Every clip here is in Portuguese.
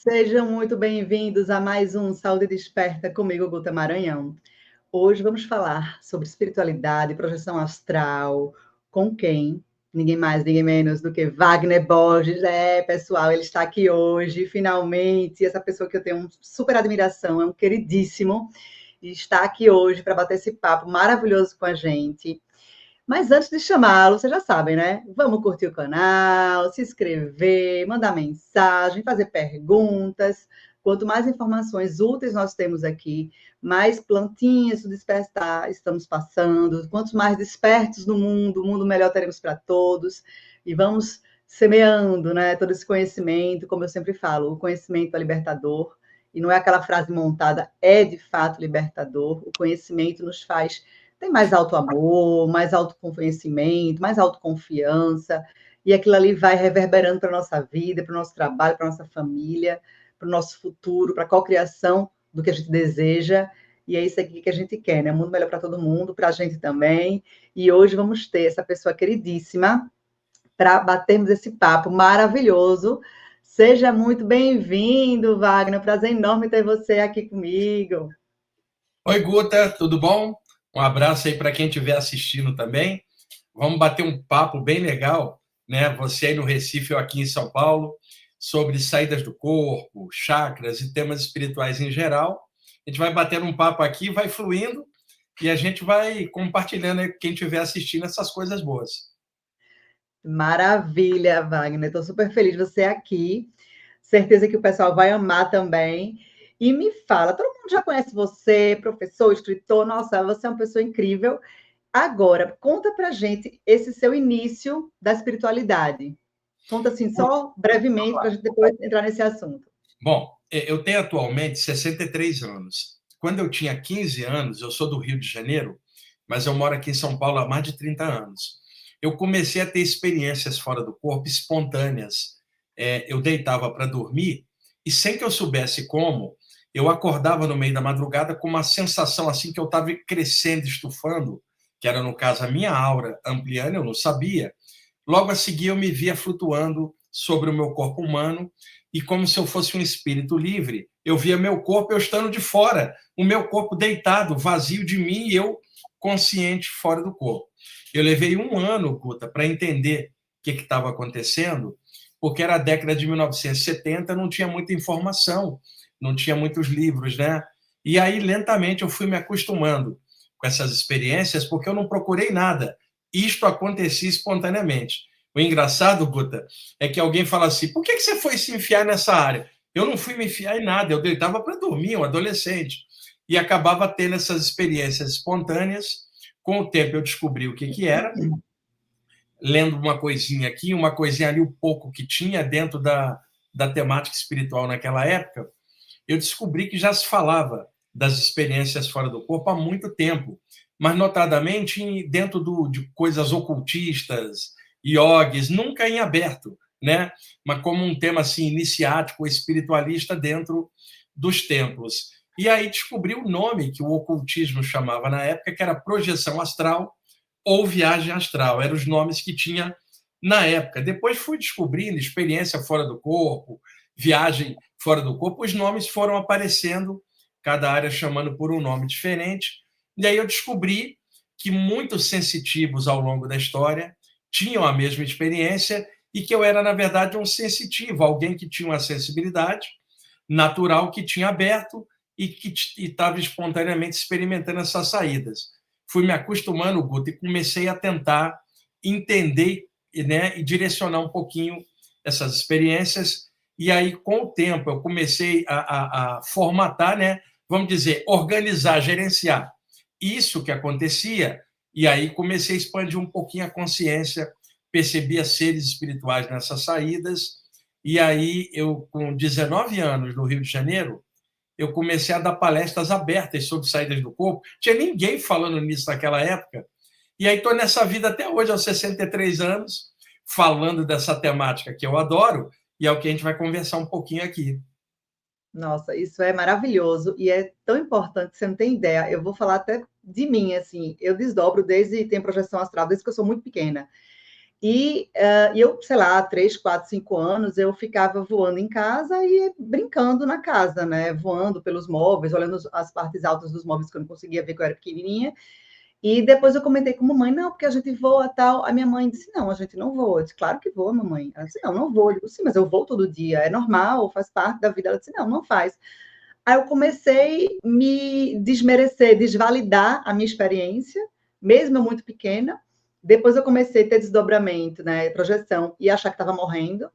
Sejam muito bem-vindos a mais um Saúde Desperta comigo, Guta Maranhão. Hoje vamos falar sobre espiritualidade, projeção astral, com quem? Ninguém mais, ninguém menos do que Wagner Borges. Pessoal, ele está aqui hoje, finalmente. Essa pessoa que eu tenho super admiração, é um queridíssimo, e está aqui hoje para bater esse papo maravilhoso com a gente. Mas antes de chamá-lo, vocês já sabem, né? Vamos curtir o canal, se inscrever, mandar mensagem, fazer perguntas. Quanto mais informações úteis nós temos aqui, mais plantinhas do despertar estamos passando. Quanto mais despertos no mundo, o mundo melhor teremos para todos. E vamos semeando, né, todo esse conhecimento, como eu sempre falo, o conhecimento é libertador. E não é aquela frase montada, é de fato libertador. O conhecimento nos faz ter mais auto-amor, mais autoconhecimento, mais autoconfiança, e aquilo ali vai reverberando para a nossa vida, para o nosso trabalho, para a nossa família, para o nosso futuro, para a cocriação do que a gente deseja, e é isso aqui que a gente quer, né? Um mundo melhor para todo mundo, para a gente também, e hoje vamos ter essa pessoa queridíssima para batermos esse papo maravilhoso. Seja muito bem-vindo, Wagner, prazer enorme ter você aqui comigo. Oi, Guta, tudo bom? Um abraço aí para quem estiver assistindo também. Vamos bater um papo bem legal, né? Você aí no Recife, eu aqui em São Paulo, sobre saídas do corpo, chakras e temas espirituais em geral. A gente vai batendo um papo aqui, vai fluindo e a gente vai compartilhando aí com quem estiver assistindo essas coisas boas. Maravilha, Wagner. Estou super feliz de você aqui. Certeza que o pessoal vai amar também. E me fala, todo mundo já conhece você, professor, escritor. Nossa, você é uma pessoa incrível. Agora, conta pra gente esse seu início da espiritualidade. Conta assim, só brevemente, para a gente depois entrar nesse assunto. Bom, eu tenho atualmente 63 anos. Quando eu tinha 15 anos, eu sou do Rio de Janeiro, mas eu moro aqui em São Paulo há mais de 30 anos. Eu comecei a ter experiências fora do corpo espontâneas. Eu deitava para dormir e, sem que eu soubesse como, eu acordava no meio da madrugada com uma sensação assim que eu estava crescendo, estufando, que era, no caso, a minha aura ampliando, eu não sabia. Logo a seguir, eu me via flutuando sobre o meu corpo humano e, como se eu fosse um espírito livre, eu via meu corpo, eu estando de fora, o meu corpo deitado, vazio de mim e eu consciente fora do corpo. Eu levei um ano, Guta, para entender o que estava acontecendo, porque era a década de 1970, não tinha muita informação, não tinha muitos livros, né? E aí, lentamente, eu fui me acostumando com essas experiências, porque eu não procurei nada. Isto acontecia espontaneamente. O engraçado, Guta, é que alguém fala assim: por que você foi se enfiar nessa área? Eu não fui me enfiar em nada, eu deitava para dormir, um adolescente. E acabava tendo essas experiências espontâneas. Com o tempo eu descobri o que era, lendo uma coisinha aqui, uma coisinha ali, o pouco que tinha dentro da temática espiritual naquela época. Eu descobri que já se falava das experiências fora do corpo há muito tempo, mas notadamente dentro de coisas ocultistas, iogues, nunca em aberto, né? Mas como um tema assim iniciático, espiritualista dentro dos templos. E aí descobri o nome que o ocultismo chamava na época, que era projeção astral ou viagem astral. Eram os nomes que tinha na época. Depois fui descobrindo experiência fora do corpo, viagem fora do corpo, os nomes foram aparecendo, cada área chamando por um nome diferente. E aí eu descobri que muitos sensitivos ao longo da história tinham a mesma experiência e que eu era, na verdade, um sensitivo, alguém que tinha uma sensibilidade natural, que tinha aberto e que estava espontaneamente experimentando essas saídas. Fui me acostumando, Guto, e comecei a tentar entender, né, e direcionar um pouquinho essas experiências. E aí, com o tempo, eu comecei a formatar, né, vamos dizer, organizar, gerenciar isso que acontecia. E aí comecei a expandir um pouquinho a consciência, percebia seres espirituais nessas saídas. E aí, eu, com 19 anos no Rio de Janeiro, eu comecei a dar palestras abertas sobre saídas do corpo. Tinha ninguém falando nisso naquela época. E aí estou nessa vida até hoje, aos 63 anos, falando dessa temática que eu adoro, e é o que a gente vai conversar um pouquinho aqui. Nossa, isso é maravilhoso e é tão importante, você não tem ideia. Eu vou falar até de mim, assim, eu desdobro desde, tenho projeção astral, desde que eu sou muito pequena. E eu, sei lá, 3, 4, 5 anos, eu ficava voando em casa e brincando na casa, né? Voando pelos móveis, olhando as partes altas dos móveis que eu não conseguia ver, que eu era pequenininha. E depois eu comentei com a mamãe, não, porque a gente voa tal. A minha mãe disse, não, a gente não voa. Eu disse, claro que voa, mamãe. Ela disse, não, não vou. Eu digo, sim, mas eu vou todo dia, é normal, faz parte da vida. Ela disse, não, não faz. Aí eu comecei a me desmerecer, desvalidar a minha experiência, mesmo eu muito pequena. Depois eu comecei a ter desdobramento, né, projeção, e achar que estava morrendo.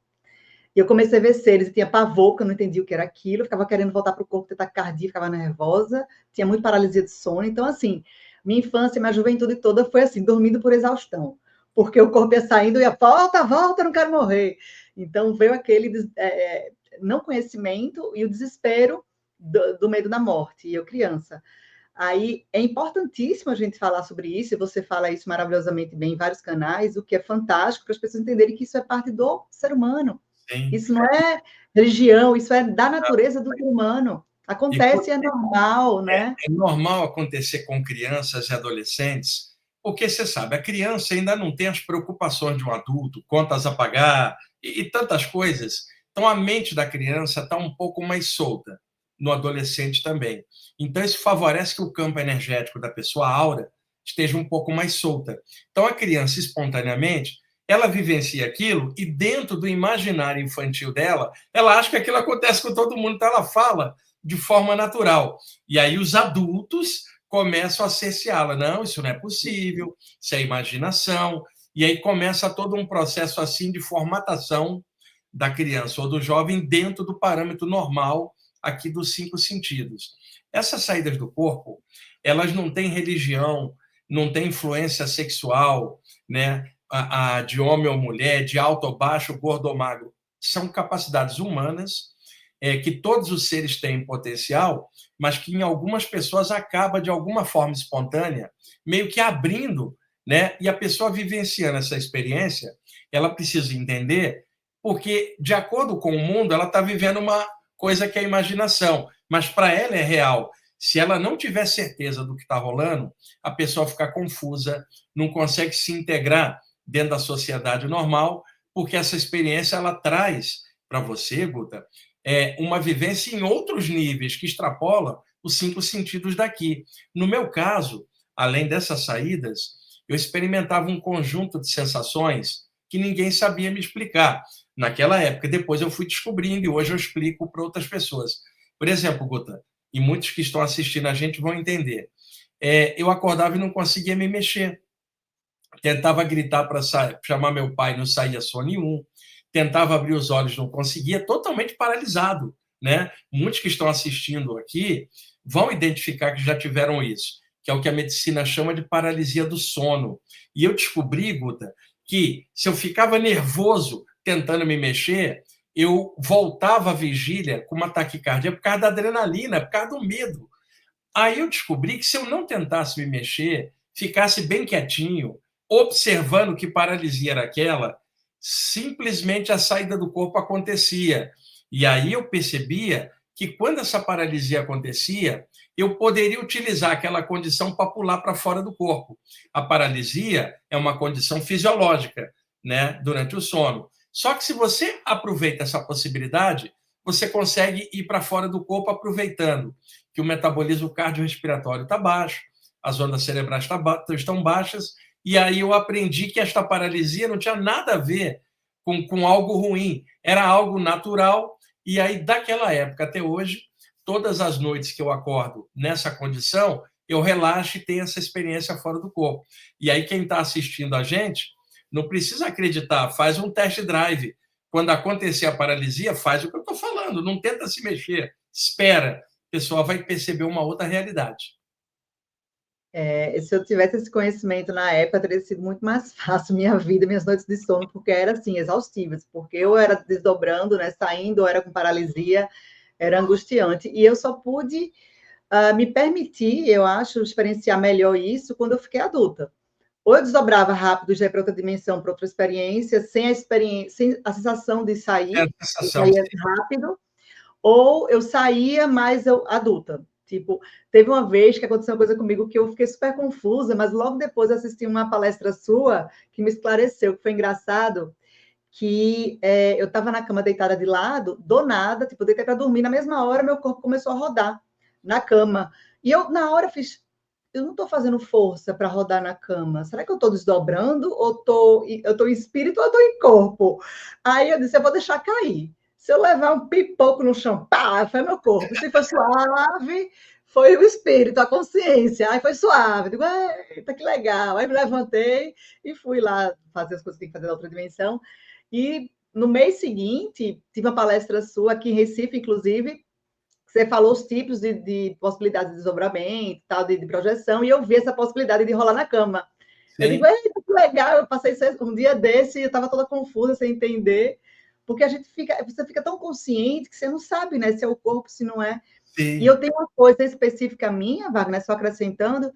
E eu comecei a ver seres, e tinha pavor, que eu não entendia o que era aquilo, eu ficava querendo voltar para o corpo, ter taquicardia, ficava nervosa, tinha muito paralisia de sono. Então, assim, minha infância, minha juventude toda foi assim, dormindo por exaustão, porque o corpo ia saindo e ia, volta, volta, não quero morrer. Então, veio aquele não conhecimento e o desespero do medo da morte, e eu criança. Aí é importantíssimo a gente falar sobre isso, e você fala isso maravilhosamente bem em vários canais, o que é fantástico para as pessoas entenderem que isso é parte do ser humano. Sim. Isso não é religião, isso é da natureza do ser humano. E Acontece e é normal, né? é normal acontecer com crianças e adolescentes, porque você sabe, a criança ainda não tem as preocupações de um adulto, contas a pagar e tantas coisas. Então, a mente da criança está um pouco mais solta, no adolescente também. Então, isso favorece que o campo energético da pessoa, a aura, esteja um pouco mais solta. Então, a criança, espontaneamente, ela vivencia aquilo e, dentro do imaginário infantil dela, ela acha que aquilo acontece com todo mundo, então ela fala de forma natural. E aí os adultos começam a cerceá-la. Não, isso não é possível, isso é imaginação. E aí começa todo um processo assim de formatação da criança ou do jovem dentro do parâmetro normal aqui dos 5 sentidos. Essas saídas do corpo, elas não têm religião, não têm influência sexual, né? De homem ou mulher, de alto ou baixo, gordo ou magro. São capacidades humanas que todos os seres têm potencial, mas que em algumas pessoas acaba de alguma forma espontânea, meio que abrindo, né? E a pessoa vivenciando essa experiência, ela precisa entender, porque de acordo com o mundo, ela está vivendo uma coisa que é imaginação, mas para ela é real. Se ela não tiver certeza do que está rolando, a pessoa fica confusa, não consegue se integrar dentro da sociedade normal, porque essa experiência ela traz para você, Guta, uma vivência em outros níveis que extrapola os 5 sentidos daqui. No meu caso, além dessas saídas, eu experimentava um conjunto de sensações que ninguém sabia me explicar naquela época. Depois eu fui descobrindo e hoje eu explico para outras pessoas. Por exemplo, Guta, e muitos que estão assistindo a gente vão entender. Eu acordava e não conseguia me mexer. Tentava gritar para chamar meu pai, não saía som nenhum. Tentava abrir os olhos, não conseguia, totalmente paralisado, né? Muitos que estão assistindo aqui vão identificar que já tiveram isso, que é o que a medicina chama de paralisia do sono. E eu descobri, Guta, que se eu ficava nervoso tentando me mexer, eu voltava à vigília com uma taquicardia por causa da adrenalina, por causa do medo. Aí eu descobri que se eu não tentasse me mexer, ficasse bem quietinho, observando que paralisia era aquela, simplesmente a saída do corpo acontecia. E aí eu percebia que quando essa paralisia acontecia, eu poderia utilizar aquela condição para pular para fora do corpo. A paralisia é uma condição fisiológica, né, durante o sono. Só que se você aproveita essa possibilidade, você consegue ir para fora do corpo aproveitando que o metabolismo cardiorrespiratório está baixo, as ondas cerebrais estão baixas, e aí eu aprendi que esta paralisia não tinha nada a ver com algo ruim, era algo natural, e aí daquela época até hoje, todas as noites que eu acordo nessa condição, eu relaxo e tenho essa experiência fora do corpo. E aí quem está assistindo a gente, não precisa acreditar, faz um test drive. Quando acontecer a paralisia, faz o que eu estou falando, não tenta se mexer, espera, a pessoa vai perceber uma outra realidade. Se eu tivesse esse conhecimento na época, teria sido muito mais fácil minha vida, minhas noites de sono, porque era assim, exaustivas, porque eu era desdobrando, né, saindo, ou era com paralisia, era angustiante. E eu só pude me permitir, eu acho, experienciar melhor isso quando eu fiquei adulta. Ou eu desdobrava rápido, já para outra dimensão, para outra experiência, sem a sensação de É a sair, eu sensação, saía rápido, ou eu saía, mas eu adulta. Tipo, teve uma vez que aconteceu uma coisa comigo que eu fiquei super confusa, mas logo depois eu assisti uma palestra sua que me esclareceu, que foi engraçado, que eu estava na cama deitada de lado, do nada, tipo, deitei para dormir, na mesma hora meu corpo começou a rodar na cama. E eu, na hora, fiz, eu não estou fazendo força para rodar na cama. Será que eu estou desdobrando? Ou eu estou em espírito ou estou em corpo? Aí eu disse, eu vou deixar cair. Se eu levar um pipoco no chão, pá, foi meu corpo. Se for suave, foi o espírito, a consciência. Aí foi suave. Digo, eita, que legal. Aí me levantei e fui lá fazer as coisas que tem que fazer na outra dimensão. E no mês seguinte, tive uma palestra sua aqui em Recife, inclusive, você falou os tipos de possibilidades de desdobramento, tal, de projeção, e eu vi essa possibilidade de rolar na cama. Sim. Eu digo, eita, que legal, eu passei um dia desse e eu estava toda confusa, sem entender, porque você fica tão consciente que você não sabe, né, se é o corpo, se não é. Sim. E eu tenho uma coisa específica minha, Wagner, só acrescentando,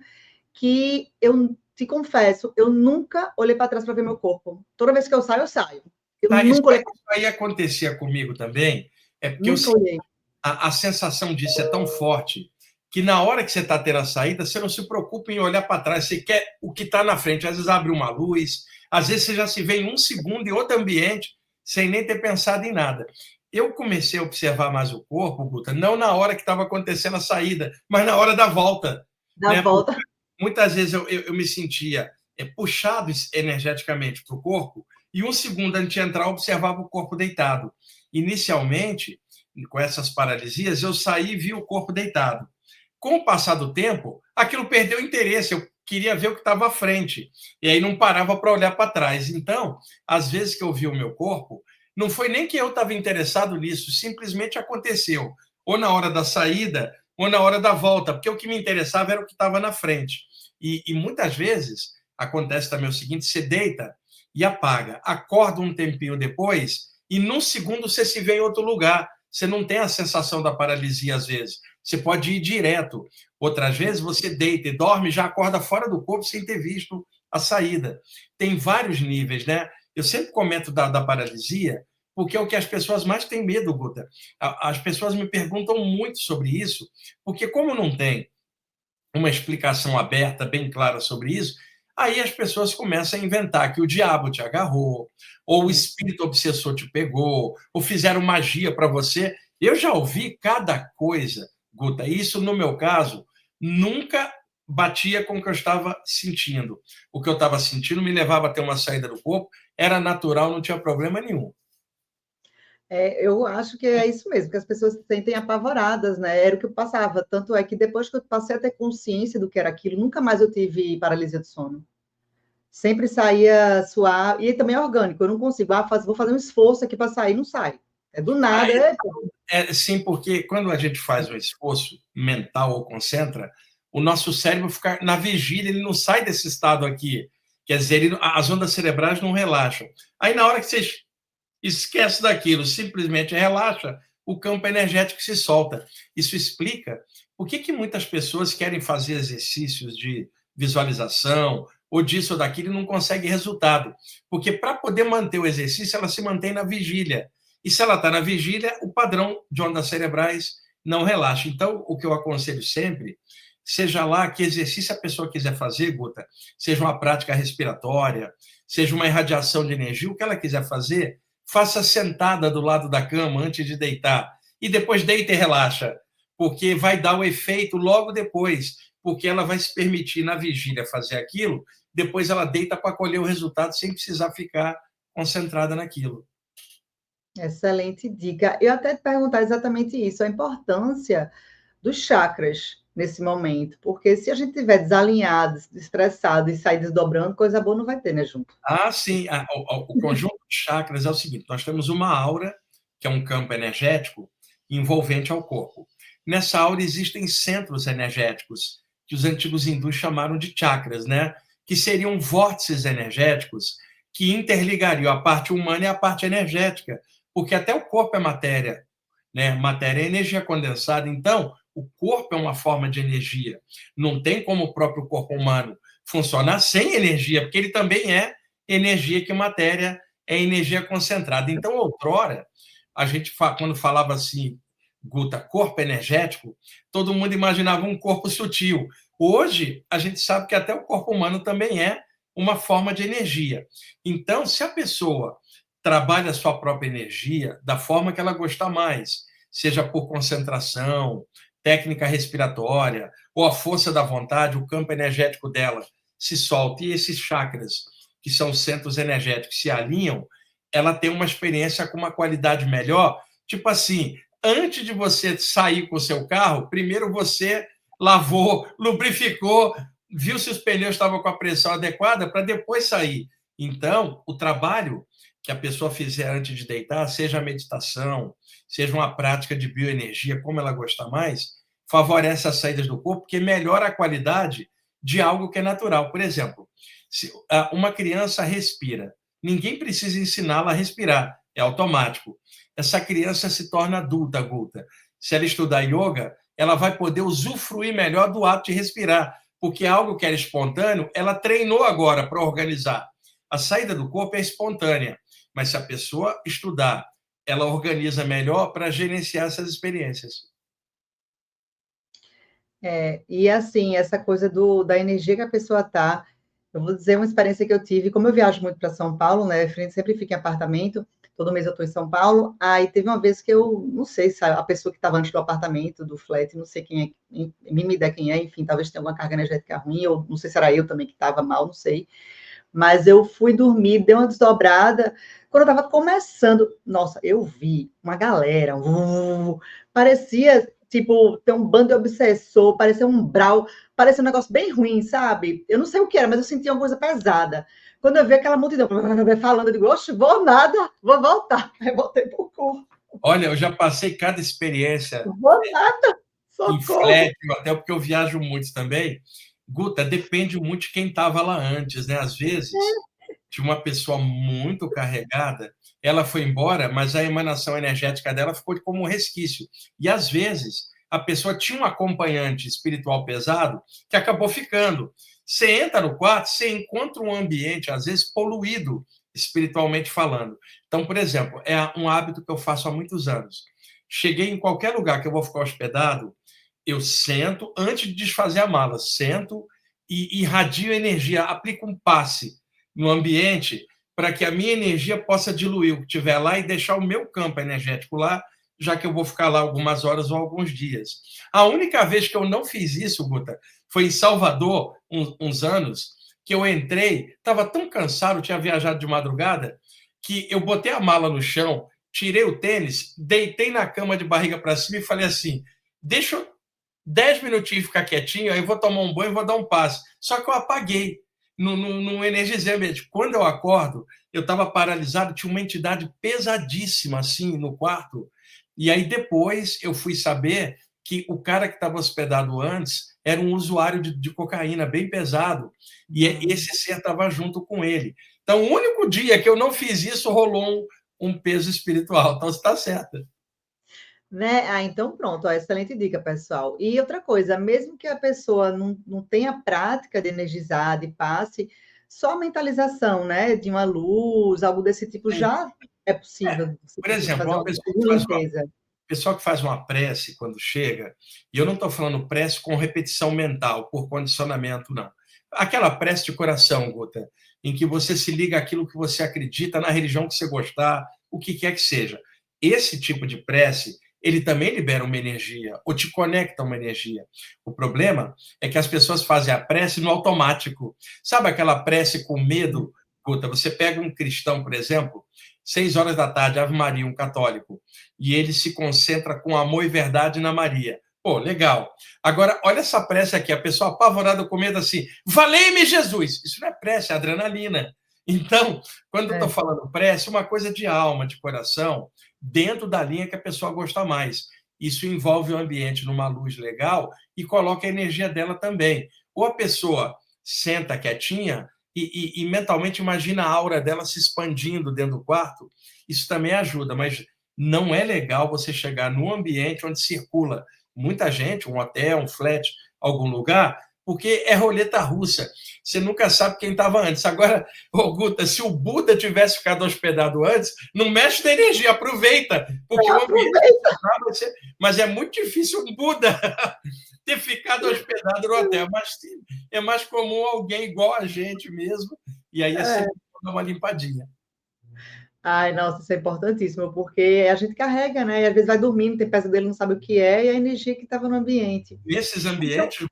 que eu te confesso, eu nunca olhei para trás para ver meu corpo. Toda vez que eu saio, eu saio. Eu nunca olhei. Isso aí acontecia comigo também, porque nunca olhei. A sensação disso é tão forte que na hora que você está tendo a saída, você não se preocupa em olhar para trás, você quer o que está na frente. Às vezes abre uma luz, às vezes você já se vê em um segundo em outro ambiente, sem nem ter pensado em nada. Eu comecei a observar mais o corpo, Guta, não na hora que estava acontecendo a saída, mas na hora da volta. Da volta. Porque muitas vezes eu me sentia puxado energeticamente para o corpo, e um segundo antes de entrar, eu observava o corpo deitado. Inicialmente, com essas paralisias, eu saí e vi o corpo deitado. Com o passar do tempo, aquilo perdeu interesse, eu queria ver o que estava à frente, e aí não parava para olhar para trás. Então, às vezes que eu vi o meu corpo, não foi nem que eu estava interessado nisso, simplesmente aconteceu, ou na hora da saída, ou na hora da volta, porque o que me interessava era o que estava na frente. E muitas vezes acontece também o seguinte, você deita e apaga, acorda um tempinho depois, e num segundo você se vê em outro lugar. Você não tem a sensação da paralisia às vezes. Você pode ir direto. Outras vezes você deita e dorme, já acorda fora do corpo sem ter visto a saída. Tem vários níveis, né? Eu sempre comento da paralisia, porque é o que as pessoas mais têm medo, Guta. As pessoas me perguntam muito sobre isso, porque como não tem uma explicação aberta, bem clara sobre isso, aí as pessoas começam a inventar que o diabo te agarrou, ou o espírito obsessor te pegou, ou fizeram magia para você. Eu já ouvi cada coisa, Guta. Isso, no meu caso, nunca batia com o que eu estava sentindo. O que eu estava sentindo me levava a ter uma saída do corpo, era natural, não tinha problema nenhum. Eu acho que é isso mesmo, que as pessoas se sentem apavoradas, né? Era o que eu passava. Tanto é que depois que eu passei a ter consciência do que era aquilo, nunca mais eu tive paralisia do sono. Sempre saía suave, e também é orgânico, eu não consigo, vou fazer um esforço aqui para sair, não sai. É do nada. Sim, porque quando a gente faz um esforço mental ou concentra, o nosso cérebro fica na vigília, ele não sai desse estado aqui. Quer dizer, as ondas cerebrais não relaxam. Aí, na hora que você esquece daquilo, simplesmente relaxa, o campo energético se solta. Isso explica por que muitas pessoas querem fazer exercícios de visualização, ou disso ou daquilo, e não conseguem resultado. Porque para poder manter o exercício, ela se mantém na vigília. E se ela está na vigília, o padrão de ondas cerebrais não relaxa. Então, o que eu aconselho sempre, seja lá que exercício a pessoa quiser fazer, Guta, seja uma prática respiratória, seja uma irradiação de energia, o que ela quiser fazer, faça sentada do lado da cama antes de deitar. E depois deita e relaxa, porque vai dar o efeito logo depois, porque ela vai se permitir na vigília fazer aquilo, depois ela deita para colher o resultado sem precisar ficar concentrada naquilo. Excelente dica. Eu até te perguntar exatamente isso, a importância dos chakras nesse momento, porque se a gente estiver desalinhado, estressado e sair desdobrando, coisa boa não vai ter, né, junto? Sim. O conjunto de chakras é o seguinte, nós temos uma aura, que é um campo energético, envolvente ao corpo. Nessa aura existem centros energéticos, que os antigos hindus chamaram de chakras, né? Que seriam vórtices energéticos que interligariam a parte humana e a parte energética, porque até o corpo é matéria, né? Matéria é energia condensada, então o corpo é uma forma de energia. Não tem como o próprio corpo humano funcionar sem energia, porque ele também é energia, que matéria é energia concentrada. Então, outrora, a gente, quando falava assim, Guta, corpo energético, todo mundo imaginava um corpo sutil. Hoje, a gente sabe que até o corpo humano também é uma forma de energia. Então, se a pessoa trabalha a sua própria energia da forma que ela gostar mais, seja por concentração, técnica respiratória, ou a força da vontade, o campo energético dela se solta, e esses chakras, que são centros energéticos, se alinham, ela tem uma experiência com uma qualidade melhor. Tipo assim, antes de você sair com o seu carro, primeiro você lavou, lubrificou, viu se os pneus estavam com a pressão adequada para depois sair. Então, o trabalho que a pessoa fizer antes de deitar, seja a meditação, seja uma prática de bioenergia, como ela gostar mais, favorece as saídas do corpo, porque melhora a qualidade de algo que é natural. Por exemplo, se uma criança respira, ninguém precisa ensiná-la a respirar, é automático. Essa criança se torna adulta, Guta. Se ela estudar yoga, ela vai poder usufruir melhor do ato de respirar, porque algo que era espontâneo, ela treinou agora para organizar. A saída do corpo é espontânea, mas se a pessoa estudar, ela organiza melhor para gerenciar essas experiências. E assim, essa coisa da energia que a pessoa tá, eu vou dizer uma experiência que eu tive, como eu viajo muito para São Paulo, né? Sempre fico em apartamento, todo mês eu estou em São Paulo. Aí teve uma vez que eu não sei se a pessoa que estava antes do apartamento, do flat, não sei quem é, me dá quem é, enfim, talvez tenha alguma carga energética ruim, ou não sei se era eu também que estava mal, não sei. Mas eu fui dormir, dei uma desdobrada. Quando eu estava começando, nossa, eu vi uma galera, parecia tipo ter um bando de obsessor, parecia um brau, parecia um negócio bem ruim, sabe? Eu não sei o que era, mas eu sentia uma coisa pesada. Quando eu vi aquela multidão falando, eu digo, oxe, vou nada, vou voltar. Aí voltei pro corpo. Olha, eu já passei cada experiência Vou nada, em socorro. flat, até porque eu viajo muito também. Guta, depende muito de quem estava lá antes, né? Às vezes, de uma pessoa muito carregada, ela foi embora, mas a emanação energética dela ficou como um resquício. E às vezes, a pessoa tinha um acompanhante espiritual pesado que acabou ficando. Você entra no quarto, você encontra um ambiente, às vezes, poluído, espiritualmente falando. Então, por exemplo, é um hábito que eu faço há muitos anos. Cheguei em qualquer lugar que eu vou ficar hospedado, eu sento, antes de desfazer a mala, sento e irradio energia, aplico um passe no ambiente para que a minha energia possa diluir o que tiver lá e deixar o meu campo energético lá, já que eu vou ficar lá algumas horas ou alguns dias. A única vez que eu não fiz isso, Guta, foi em Salvador, uns anos, que eu entrei, estava tão cansado, tinha viajado de madrugada, que eu botei a mala no chão, tirei o tênis, deitei na cama de barriga para cima e falei assim, deixa eu 10 minutinhos ficar quietinho, aí eu vou tomar um banho e vou dar um passo. Só que eu apaguei, não energizei mesmo. Quando eu acordo, eu estava paralisado, tinha uma entidade pesadíssima assim no quarto. E aí depois eu fui saber que o cara que estava hospedado antes era um usuário de cocaína bem pesado, e esse ser estava junto com ele. Então, o único dia que eu não fiz isso, rolou um peso espiritual. Então, você está certa. Né? Então pronto, ó, excelente dica, pessoal. E outra coisa, mesmo que a pessoa não tenha prática de energizar, de passe, só a mentalização, né, de uma luz, algo desse tipo, Sim. já é possível você Por conseguir exemplo, fazer uma uma pessoa que faz uma limpeza. pessoal que faz uma prece quando chega, e eu não estou falando prece com repetição mental, por condicionamento, não. Aquela prece de coração, Guta, em que você se liga àquilo que você acredita, na religião que você gostar, o que quer que seja. Esse tipo de prece, ele também libera uma energia, ou te conecta a uma energia. O problema é que as pessoas fazem a prece no automático. Sabe aquela prece com medo, Guta? Você pega um cristão, por exemplo, 6 horas da tarde, Ave Maria, um católico, e ele se concentra com amor e verdade na Maria. Pô, legal. Agora, olha essa prece aqui, a pessoa apavorada com medo assim, valei-me Jesus! Isso não é prece, é adrenalina. Então, quando eu estou É. falando prece, uma coisa de alma, de coração, dentro da linha que a pessoa gosta mais. Isso envolve o ambiente numa luz legal e coloca a energia dela também. Ou a pessoa senta quietinha e mentalmente imagina a aura dela se expandindo dentro do quarto, isso também ajuda, mas não é legal você chegar num ambiente onde circula muita gente, um hotel, um flat, algum lugar, porque é roleta russa. Você nunca sabe quem estava antes. Agora, ô Guta, se o Buda tivesse ficado hospedado antes, não mexe na energia, aproveita, porque o ambiente vai ser... Mas é muito difícil um Buda ter ficado hospedado no hotel. Mas é mais comum alguém igual a gente mesmo, e aí é sempre dar uma limpadinha. Ai, nossa, isso é importantíssimo, porque a gente carrega, né? E às vezes vai dormindo, tem pesadelo, não sabe o que é, e a energia que estava no ambiente. Nesses ambientes,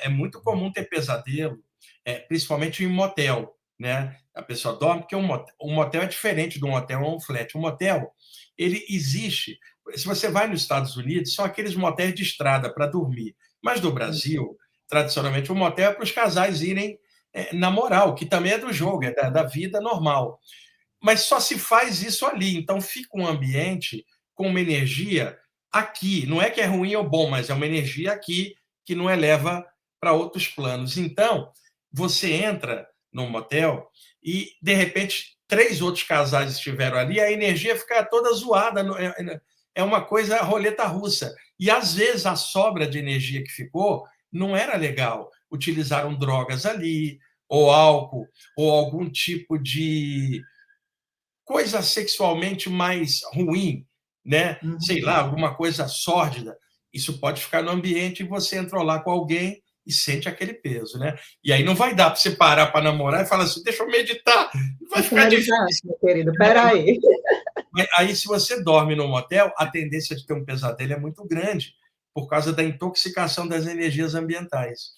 é muito comum ter pesadelo, principalmente em motel, né? A pessoa dorme, porque um motel é diferente de um hotel ou um flat. Um motel, ele existe. Se você vai nos Estados Unidos, são aqueles motéis de estrada para dormir. Mas no Brasil, tradicionalmente, o motel é para os casais irem na moral, que também é do jogo, é da vida normal. Mas só se faz isso ali. Então, fica um ambiente com uma energia aqui. Não é que é ruim ou bom, mas é uma energia aqui que não eleva para outros planos. Então, você entra num motel e, de repente, 3 outros casais estiveram ali, a energia fica toda zoada. É uma coisa roleta russa. E, às vezes, a sobra de energia que ficou não era legal. Utilizaram drogas ali, ou álcool, ou algum tipo de coisa sexualmente mais ruim, né? Sei lá, alguma coisa sórdida. Isso pode ficar no ambiente e você entrou lá com alguém e sente aquele peso, né? E aí não vai dar para você parar para namorar e falar assim, deixa eu meditar. Vai ficar difícil. Meu querido, peraí. Aí, se você dorme num motel, a tendência de ter um pesadelo é muito grande, por causa da intoxicação das energias ambientais.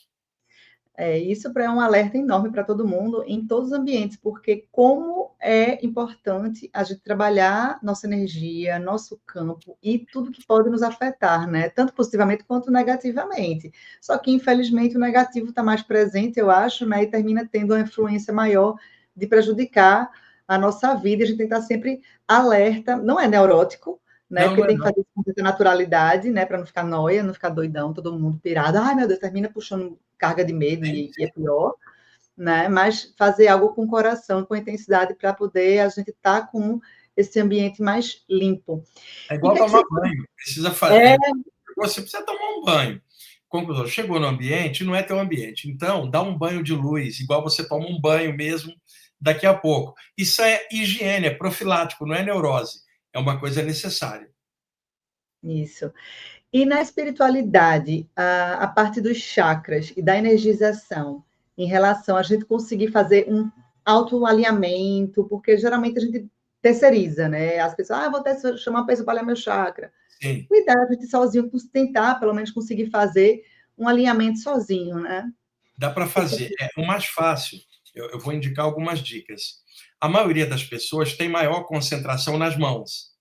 Isso é um alerta enorme para todo mundo, em todos os ambientes, porque como é importante a gente trabalhar nossa energia, nosso campo e tudo que pode nos afetar, né? Tanto positivamente quanto negativamente. Só que, infelizmente, o negativo está mais presente, eu acho, né? E termina tendo uma influência maior de prejudicar a nossa vida. A gente tem que estar sempre alerta, não é neurótico, né? Não, Porque não é tem que não. fazer isso com muita naturalidade, né? Para não ficar noia, não ficar doidão, todo mundo pirado. Ai, meu Deus, termina puxando carga de medo e é pior, né? Mas fazer algo com coração, com intensidade, para poder a gente estar com esse ambiente mais limpo. É E o igual que é que tomar você... banho. Precisa fazer. Você precisa tomar um banho. Conclusão, chegou no ambiente, não é teu ambiente. Então, dá um banho de luz, igual você toma um banho mesmo daqui a pouco. Isso é higiene, é profilático, não é neurose. É uma coisa necessária. Isso. E na espiritualidade, a parte dos chakras e da energização, em relação a gente conseguir fazer um autoalinhamento, porque geralmente a gente terceiriza, né? As pessoas, vou chamar uma pessoa para alinhar meu chakra. Sim. Cuidar, a gente sozinho, tentar, pelo menos, conseguir fazer um alinhamento sozinho, né? Dá para fazer. É o mais fácil. Eu vou indicar algumas dicas. A maioria das pessoas tem maior concentração nas mãos.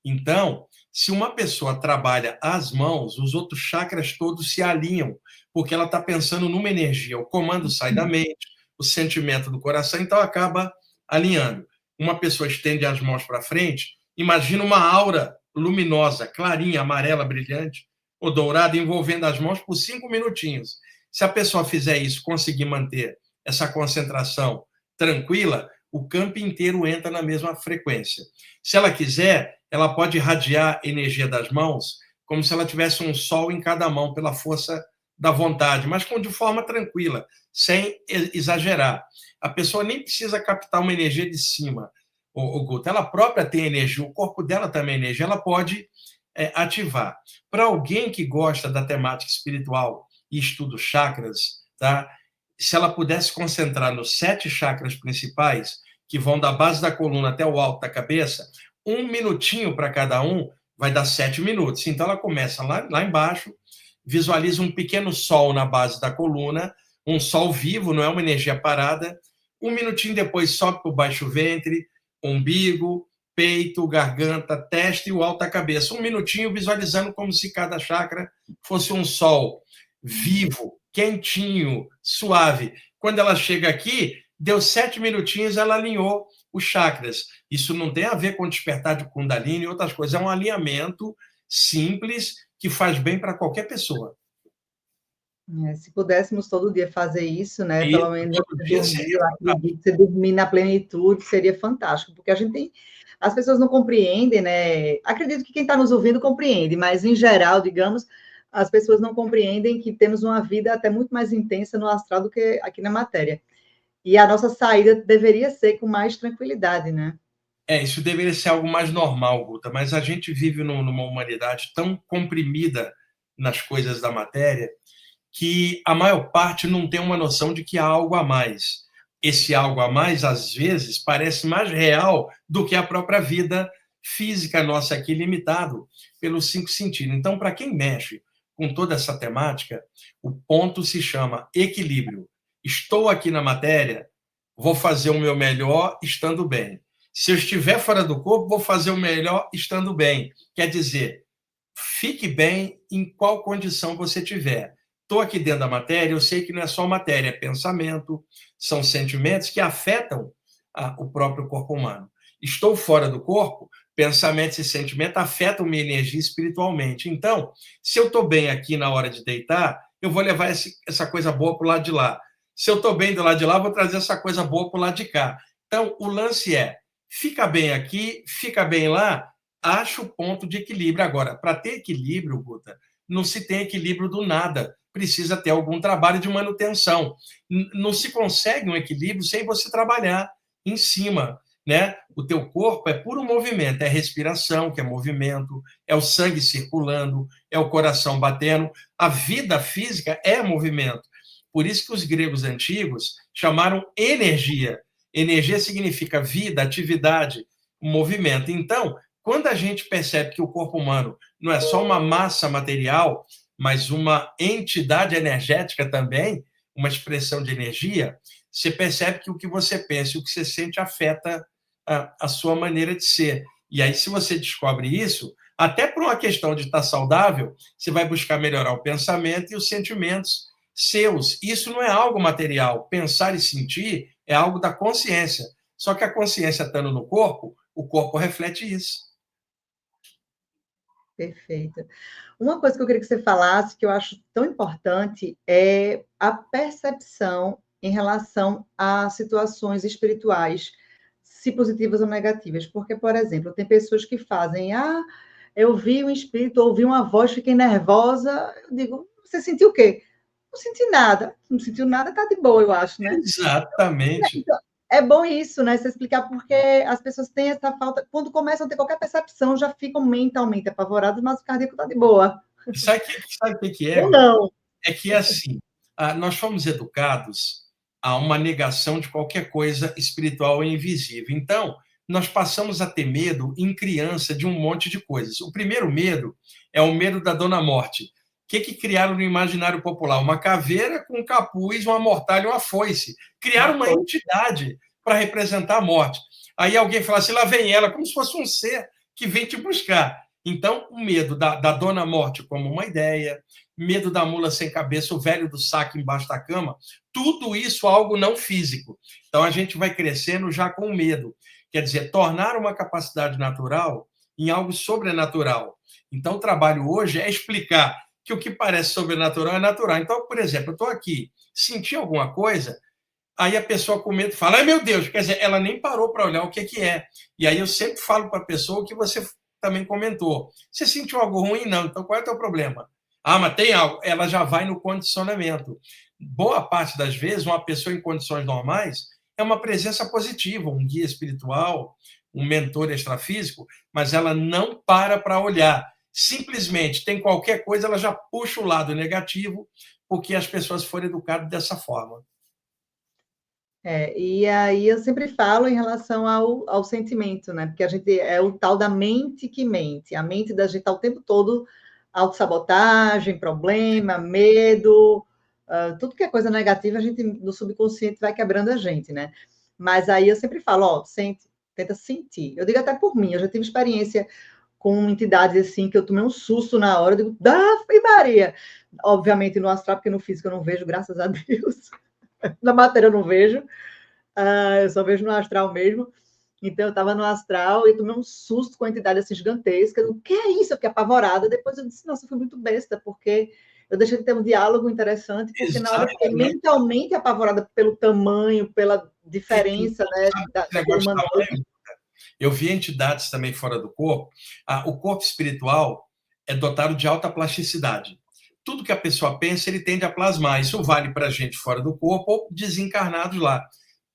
Então, se uma pessoa trabalha as mãos, os outros chakras todos se alinham, porque ela está pensando numa energia. O comando sai da mente, o sentimento do coração, então acaba alinhando. Uma pessoa estende as mãos para frente, imagina uma aura luminosa, clarinha, amarela, brilhante, ou dourada, envolvendo as mãos por 5 minutinhos. Se a pessoa fizer isso, conseguir manter essa concentração tranquila, o campo inteiro entra na mesma frequência. Se ela quiser, ela pode irradiar energia das mãos como se ela tivesse um sol em cada mão, pela força da vontade, mas de forma tranquila, sem exagerar. A pessoa nem precisa captar uma energia de cima, o Guto. Ela própria tem energia, o corpo dela também é energia, ela pode ativar. Para alguém que gosta da temática espiritual e estuda chakras, tá? Se ela pudesse concentrar nos 7 chakras principais, que vão da base da coluna até o alto da cabeça, 1 minutinho para cada um, vai dar 7 minutos. Então, ela começa lá embaixo, visualiza um pequeno sol na base da coluna, um sol vivo, não é uma energia parada. 1 minutinho depois, sobe para o baixo ventre, umbigo, peito, garganta, testa e o alto da cabeça. 1 minutinho visualizando como se cada chakra fosse um sol vivo, quentinho, suave. Quando ela chega aqui, deu 7 minutinhos, ela alinhou os chakras. Isso não tem a ver com despertar de Kundalini e outras coisas. É um alinhamento simples que faz bem para qualquer pessoa. Se pudéssemos todo dia fazer isso, né? E Pelo menos todo dia seria você dormir na plenitude seria fantástico, porque a gente tem, as pessoas não compreendem, né? Acredito que quem está nos ouvindo compreende, mas em geral, digamos, as pessoas não compreendem que temos uma vida até muito mais intensa no astral do que aqui na matéria. E a nossa saída deveria ser com mais tranquilidade, né? Isso deveria ser algo mais normal, Guta, mas a gente vive numa humanidade tão comprimida nas coisas da matéria que a maior parte não tem uma noção de que há algo a mais. Esse algo a mais, às vezes, parece mais real do que a própria vida física nossa aqui, limitado pelos 5 sentidos. Então, para quem mexe com toda essa temática, o ponto se chama equilíbrio. Estou aqui na matéria, vou fazer o meu melhor estando bem. Se eu estiver fora do corpo, vou fazer o melhor estando bem. Quer dizer, fique bem em qual condição você tiver. Estou aqui dentro da matéria, eu sei que não é só matéria, é pensamento, são sentimentos que afetam o próprio corpo humano. Estou fora do corpo, pensamentos e sentimentos afetam minha energia espiritualmente. Então, se eu estou bem aqui na hora de deitar, eu vou levar essa coisa boa para o lado de lá. Se eu estou bem do lado de lá, vou trazer essa coisa boa para o lado de cá. Então, o lance é, fica bem aqui, fica bem lá, acha o ponto de equilíbrio. Agora, para ter equilíbrio, Guta, não se tem equilíbrio do nada. Precisa ter algum trabalho de manutenção. Não se consegue um equilíbrio sem você trabalhar em cima, né? O teu corpo é puro movimento, é respiração, que é movimento, é o sangue circulando, é o coração batendo. A vida física é movimento. Por isso que os gregos antigos chamaram energia. Energia significa vida, atividade, movimento. Então, quando a gente percebe que o corpo humano não é só uma massa material, mas uma entidade energética também, uma expressão de energia, você percebe que o que você pensa e o que você sente afeta a sua maneira de ser. E aí, se você descobre isso, até por uma questão de estar saudável, você vai buscar melhorar o pensamento e os sentimentos seus. Isso não é algo material. Pensar e sentir é algo da consciência. Só que a consciência estando no corpo, o corpo reflete isso. Perfeito. Uma coisa que eu queria que você falasse, que eu acho tão importante, é a percepção em relação a situações espirituais, se positivas ou negativas. Porque, por exemplo, tem pessoas que fazem, eu vi um espírito, ouvi uma voz, fiquei nervosa. Eu digo, você sentiu o quê? Não senti nada. Não sentiu nada, tá de boa, eu acho, né? Exatamente. Então, é bom isso, né? Você explicar porque as pessoas têm essa falta. Quando começam a ter qualquer percepção, já ficam mentalmente apavoradas, mas o cardíaco está de boa. Sabe o que é? Ou não. É que, assim, nós fomos educados a uma negação de qualquer coisa espiritual e invisível. Então, nós passamos a ter medo em criança de um monte de coisas. O primeiro medo é o medo da Dona Morte. O que criaram no imaginário popular? Uma caveira com um capuz, uma mortalha e uma foice. Criaram uma entidade para representar a morte. Aí alguém fala assim, lá vem ela, como se fosse um ser que vem te buscar. Então, o medo da Dona Morte como uma ideia, medo da mula sem cabeça, o velho do saco embaixo da cama, tudo isso algo não físico. Então, a gente vai crescendo já com medo. Quer dizer, tornar uma capacidade natural em algo sobrenatural. Então, o trabalho hoje é explicar que o que parece sobrenatural é natural. Então, por exemplo, eu estou aqui, senti alguma coisa, aí a pessoa com medo fala, ai meu Deus, quer dizer, ela nem parou para olhar o que é. E aí eu sempre falo para a pessoa o que você também comentou. Você sentiu algo ruim? Não. Então, qual é o teu problema? Mas tem algo. Ela já vai no condicionamento. Boa parte das vezes, uma pessoa em condições normais é uma presença positiva, um guia espiritual, um mentor extrafísico, mas ela não para olhar. Simplesmente tem qualquer coisa, ela já puxa o lado negativo, porque as pessoas foram educadas dessa forma. E aí eu sempre falo em relação ao sentimento, né? Porque a gente é o tal da mente que mente. A mente da gente está o tempo todo autossabotagem, problema, medo, tudo que é coisa negativa, a gente no subconsciente vai quebrando a gente, né? Mas aí eu sempre falo, sente, tenta sentir. Eu digo até por mim, eu já tive experiência com entidades assim, que eu tomei um susto na hora, eu digo, Maria! Obviamente no astral, porque no físico eu não vejo, graças a Deus. Na matéria eu não vejo, eu só vejo no astral mesmo. Então, eu estava no astral e tomei um susto com a entidade assim gigantesca. O que é isso? Eu fiquei apavorada. Depois eu disse, nossa, eu fui muito besta, porque eu deixei de ter um diálogo interessante, porque Exatamente. na hora eu fiquei mentalmente apavorada pelo tamanho, pela diferença, né, da tamanho. Eu vi entidades também fora do corpo. O corpo espiritual é dotado de alta plasticidade. tudo que a pessoa pensa, ele tende a plasmar. Isso vale para gente fora do corpo ou desencarnados lá.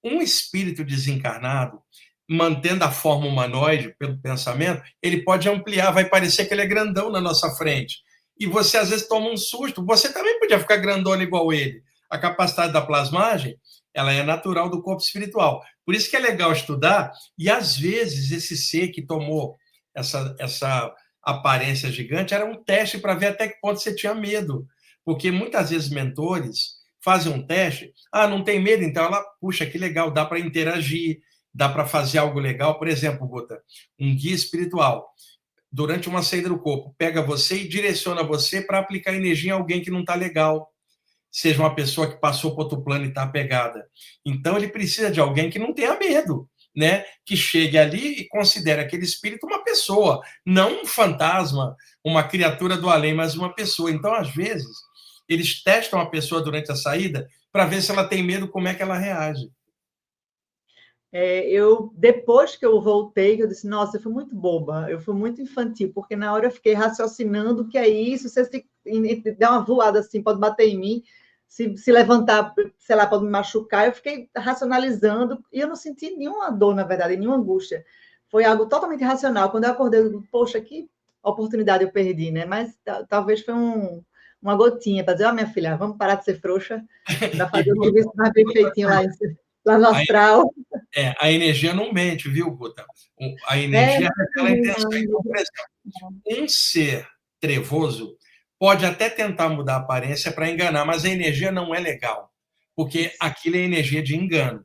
Um espírito desencarnado, mantendo a forma humanoide pelo pensamento, ele pode ampliar, vai parecer que ele é grandão na nossa frente. E você, às vezes, toma um susto. Você também podia ficar grandona igual ele. A capacidade da plasmagem, ela é natural do corpo espiritual. Por isso que é legal estudar, e às vezes esse ser que tomou essa aparência gigante era um teste para ver até que ponto você tinha medo. Porque muitas vezes mentores fazem um teste, não tem medo, então ela, puxa, que legal, dá para interagir, dá para fazer algo legal. Por exemplo, Guta, um guia espiritual, durante uma saída do corpo, pega você e direciona você para aplicar energia em alguém que não está legal, seja uma pessoa que passou para outro plano e está apegada. Então, ele precisa de alguém que não tenha medo, né? Que chegue ali e considere aquele espírito uma pessoa, não um fantasma, uma criatura do além, mas uma pessoa. Então, às vezes, eles testam a pessoa durante a saída para ver se ela tem medo, como é que ela reage. Depois que eu voltei, eu disse, nossa, eu fui muito boba, eu fui muito infantil, porque na hora eu fiquei raciocinando o que é isso, se der uma voada assim, pode bater em mim, se levantar, sei lá, pode me machucar, eu fiquei racionalizando, e eu não senti nenhuma dor, na verdade, nenhuma angústia. Foi algo totalmente racional. Quando eu acordei, eu digo, poxa, que oportunidade eu perdi, né? Mas talvez foi uma gotinha, para dizer, minha filha, vamos parar de ser frouxa, para fazer o serviço mais bem feitinho lá no astral. A energia não mente, viu, Guta? A energia revela a intenção. Então, por exemplo, um ser trevoso pode até tentar mudar a aparência para enganar, mas a energia não é legal, porque aquilo é energia de engano.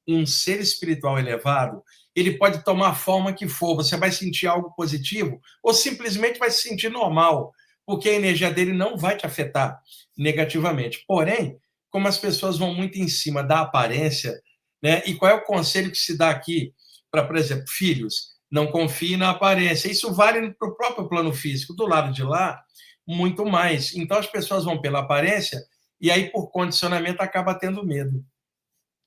Um ser espiritual elevado, ele pode tomar a forma que for, você vai sentir algo positivo ou simplesmente vai se sentir normal, porque a energia dele não vai te afetar negativamente. Porém, como as pessoas vão muito em cima da aparência, né? E qual é o conselho que se dá aqui para, por exemplo, filhos? Não confie na aparência. Isso vale para o próprio plano físico. Do lado de lá, muito mais. Então, as pessoas vão pela aparência e aí, por condicionamento, acaba tendo medo.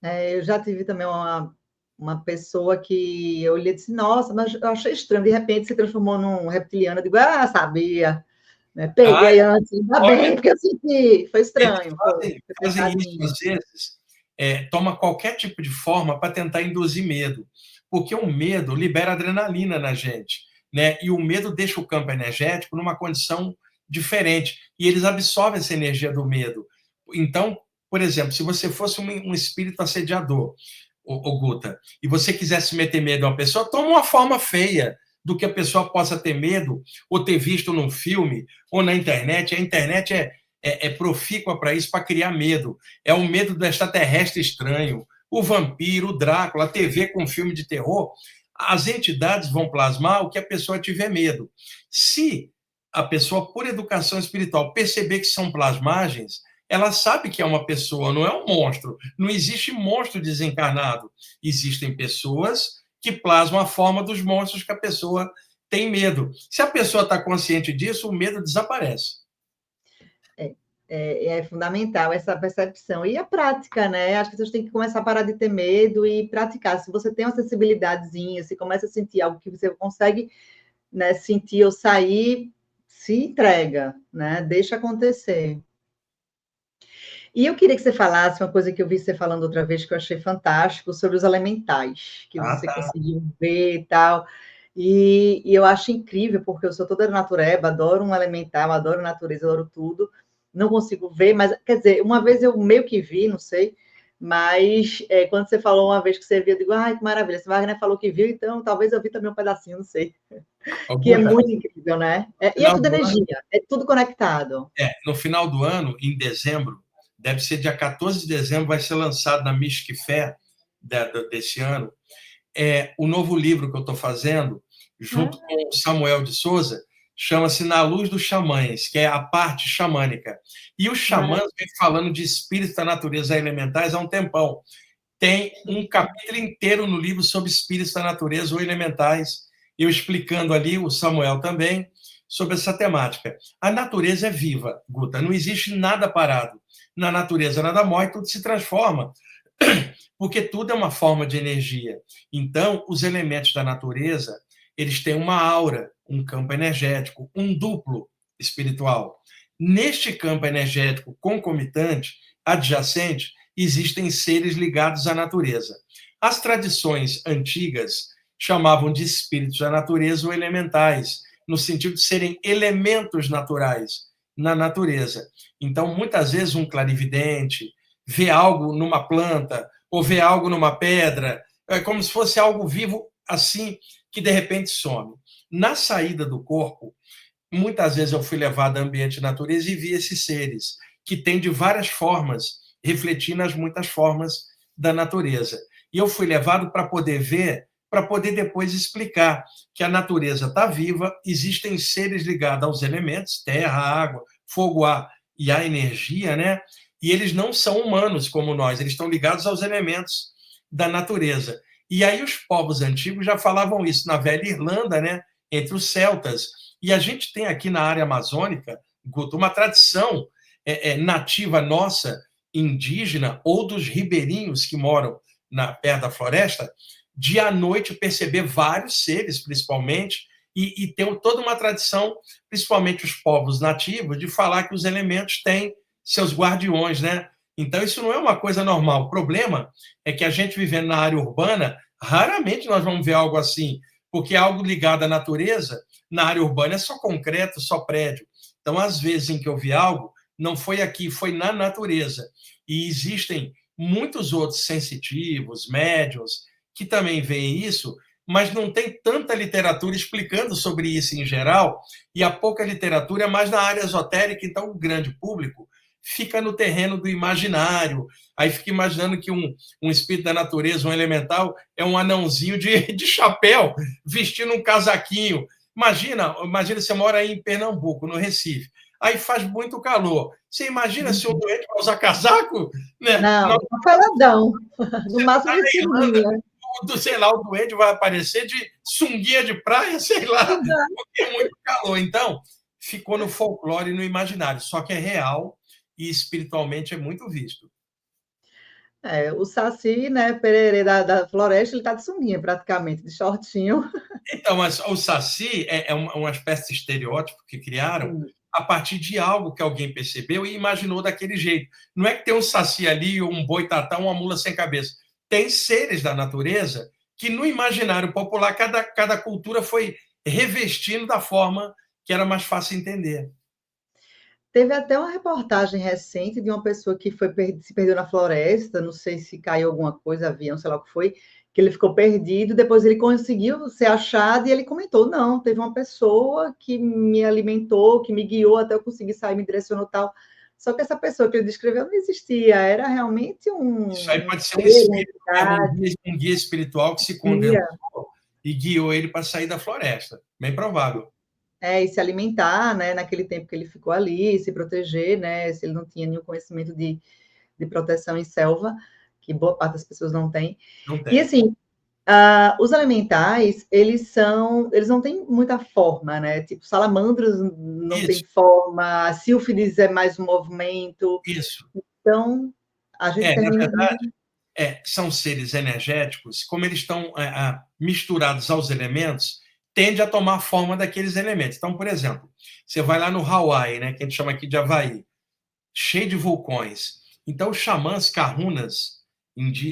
Eu já tive também uma pessoa que eu olhei e disse, nossa, mas eu achei estranho, de repente se transformou num reptiliano. Eu digo, sabia. Né? Peguei antes, ainda bem, porque eu senti. Foi estranho. Fazem isso, às vezes, toma qualquer tipo de forma para tentar induzir medo. Porque o medo libera adrenalina na gente, né? E o medo deixa o campo energético numa condição diferente. E eles absorvem essa energia do medo. Então, por exemplo, se você fosse um espírito assediador, o Guta, e você quisesse meter medo a uma pessoa, toma uma forma feia do que a pessoa possa ter medo ou ter visto num filme ou na internet. A internet é profícua para isso, para criar medo. É o medo do extraterrestre estranho, o vampiro, o Drácula, a TV com filme de terror. As entidades vão plasmar o que a pessoa tiver medo. Se a pessoa, por educação espiritual, perceber que são plasmagens, ela sabe que é uma pessoa, não é um monstro. Não existe monstro desencarnado. Existem pessoas que plasmam a forma dos monstros que a pessoa tem medo. Se a pessoa está consciente disso, o medo desaparece. É fundamental essa percepção. E a prática, né? As pessoas têm que começar a parar de ter medo e praticar. Se você tem uma sensibilidadezinha, se começa a sentir algo que você consegue, né, sentir ou sair, se entrega, né? Deixa acontecer. E eu queria que você falasse uma coisa que eu vi você falando outra vez, que eu achei fantástico, sobre os elementais, que você conseguiu ver e tal. E eu acho incrível, porque eu sou toda natureba, adoro um elemental, adoro natureza, adoro tudo. Não consigo ver, mas, quer dizer, uma vez eu meio que vi, não sei, mas quando você falou uma vez que você viu, eu digo, ai, que maravilha, esse Wagner falou que viu, então talvez eu vi também um pedacinho, não sei. Que é muito incrível, né? E é tudo energia, é tudo conectado. No final do ano, em dezembro, deve ser dia 14 de dezembro, vai ser lançado na Mystic Fair desse ano, o novo livro que eu estou fazendo, junto com o Samuel de Souza, chama-se Na Luz dos Xamãs, que é a parte xamânica. E os xamãs vêm falando de espíritos da natureza elementais há um tempão. Tem um capítulo inteiro no livro sobre espíritos da natureza ou elementais, eu explicando ali, o Samuel também, sobre essa temática. A natureza é viva, Guta, não existe nada parado. Na natureza nada morre, tudo se transforma, porque tudo é uma forma de energia. Então, os elementos da natureza, eles têm uma aura, um campo energético, um duplo espiritual. Neste campo energético concomitante, adjacente, existem seres ligados à natureza. As tradições antigas chamavam de espíritos da natureza ou elementais, no sentido de serem elementos naturais na natureza. Então, muitas vezes, um clarividente vê algo numa planta ou vê algo numa pedra, é como se fosse algo vivo assim, que de repente some. Na saída do corpo, muitas vezes eu fui levado a ambiente de natureza e vi esses seres, que têm de várias formas, refletir nas muitas formas da natureza. E eu fui levado para poder ver, para poder depois explicar que a natureza está viva, existem seres ligados aos elementos, terra, água, fogo, ar e a energia, né? E eles não são humanos como nós, eles estão ligados aos elementos da natureza. E aí os povos antigos já falavam isso na velha Irlanda, né? Entre os celtas. E a gente tem aqui na área amazônica, Guto, uma tradição nativa nossa, indígena, ou dos ribeirinhos que moram perto da floresta, de à noite perceber vários seres, principalmente, e ter toda uma tradição, principalmente os povos nativos, de falar que os elementos têm seus guardiões, né? Então, isso não é uma coisa normal. O problema é que a gente vivendo na área urbana, raramente nós vamos ver algo assim, porque é algo ligado à natureza, na área urbana é só concreto, só prédio. Então, às vezes em que eu vi algo, não foi aqui, foi na natureza. E existem muitos outros sensitivos, médiuns, que também veem isso, mas não tem tanta literatura explicando sobre isso em geral, e a pouca literatura é mais na área esotérica, então o grande público fica no terreno do imaginário, aí fica imaginando que um espírito da natureza, um elemental, é um anãozinho de chapéu, vestindo um casaquinho. Imagina, você mora aí em Pernambuco, no Recife, aí faz muito calor. Você imagina se o doente vai usar casaco? Né? Não, um peladão, no máximo de sunguinha. Sei lá, o doente vai aparecer de sunguinha de praia, sei lá, porque é muito calor. Então, ficou no folclore e no imaginário, só que é real e espiritualmente é muito visto. O Saci, né, Pererê da floresta, ele está de sunguinha praticamente, de shortinho. Então, mas o Saci é uma espécie de estereótipo que criaram a partir de algo que alguém percebeu e imaginou daquele jeito. Não é que tem um Saci ali, um boitatá, uma mula sem cabeça. Tem seres da natureza que, no imaginário popular, cada cultura foi revestindo da forma que era mais fácil entender. Teve até uma reportagem recente de uma pessoa que se perdeu na floresta, não sei se caiu alguma coisa, avião, sei lá o que foi, que ele ficou perdido, depois ele conseguiu ser achado e ele comentou, não, teve uma pessoa que me alimentou, que me guiou até eu conseguir sair, me direcionou tal. Só que essa pessoa que ele descreveu não existia, era realmente um... Isso aí pode ser um espírito, um guia espiritual que se condensou e guiou ele para sair da floresta. Bem provável. E se alimentar, né, naquele tempo que ele ficou ali, se proteger, né, se ele não tinha nenhum conhecimento de proteção em selva, que boa parte das pessoas não tem. Não tem. E assim, os elementais, eles não têm muita forma, né? Tipo, salamandras não tem forma, sílfides é mais um movimento. Isso. Então, a gente termina... Na verdade, são seres energéticos, como eles estão misturados aos elementos, tende a tomar a forma daqueles elementos. Então, por exemplo, você vai lá no Hawaii, né, que a gente chama aqui de Havaí, cheio de vulcões. Então, os xamãs kahunas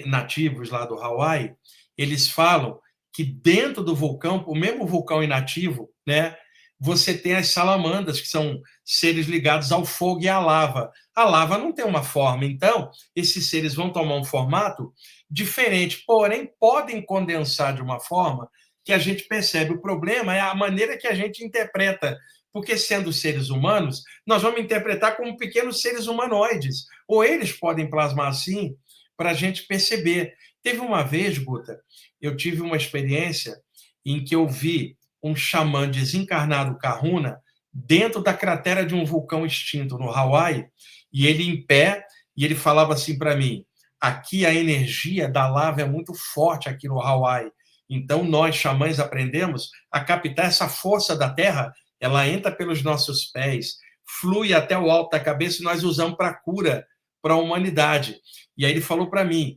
nativos lá do Hawaii, eles falam que dentro do vulcão, o mesmo vulcão inativo, né, você tem as salamandras, que são seres ligados ao fogo e à lava. A lava não tem uma forma, então esses seres vão tomar um formato diferente, porém podem condensar de uma forma que a gente percebe. O problema é a maneira que a gente interpreta, porque sendo seres humanos, nós vamos interpretar como pequenos seres humanoides, ou eles podem plasmar assim, para a gente perceber. Teve uma vez, Guta, eu tive uma experiência em que eu vi um xamã desencarnado kahuna dentro da cratera de um vulcão extinto no Hawaii, e ele em pé, e ele falava assim para mim, aqui a energia da lava é muito forte aqui no Hawaii, então nós, xamãs, aprendemos a captar essa força da terra, ela entra pelos nossos pés, flui até o alto da cabeça e nós usamos para cura, para a humanidade. E aí ele falou para mim,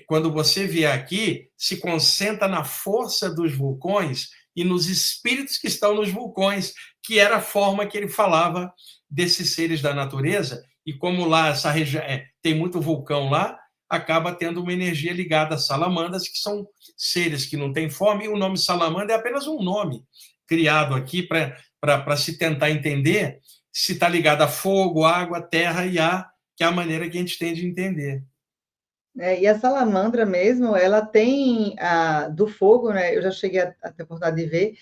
quando você vier aqui, se concentra na força dos vulcões e nos espíritos que estão nos vulcões, que era a forma que ele falava desses seres da natureza. E como lá essa região tem muito vulcão lá, acaba tendo uma energia ligada às salamandras, que são seres que não têm fome, e o nome salamandra é apenas um nome criado aqui para se tentar entender se está ligado a fogo, água, terra e ar, que é a maneira que a gente tem de entender. E a salamandra mesmo, ela tem do fogo, né? Eu já cheguei a ter a oportunidade de ver,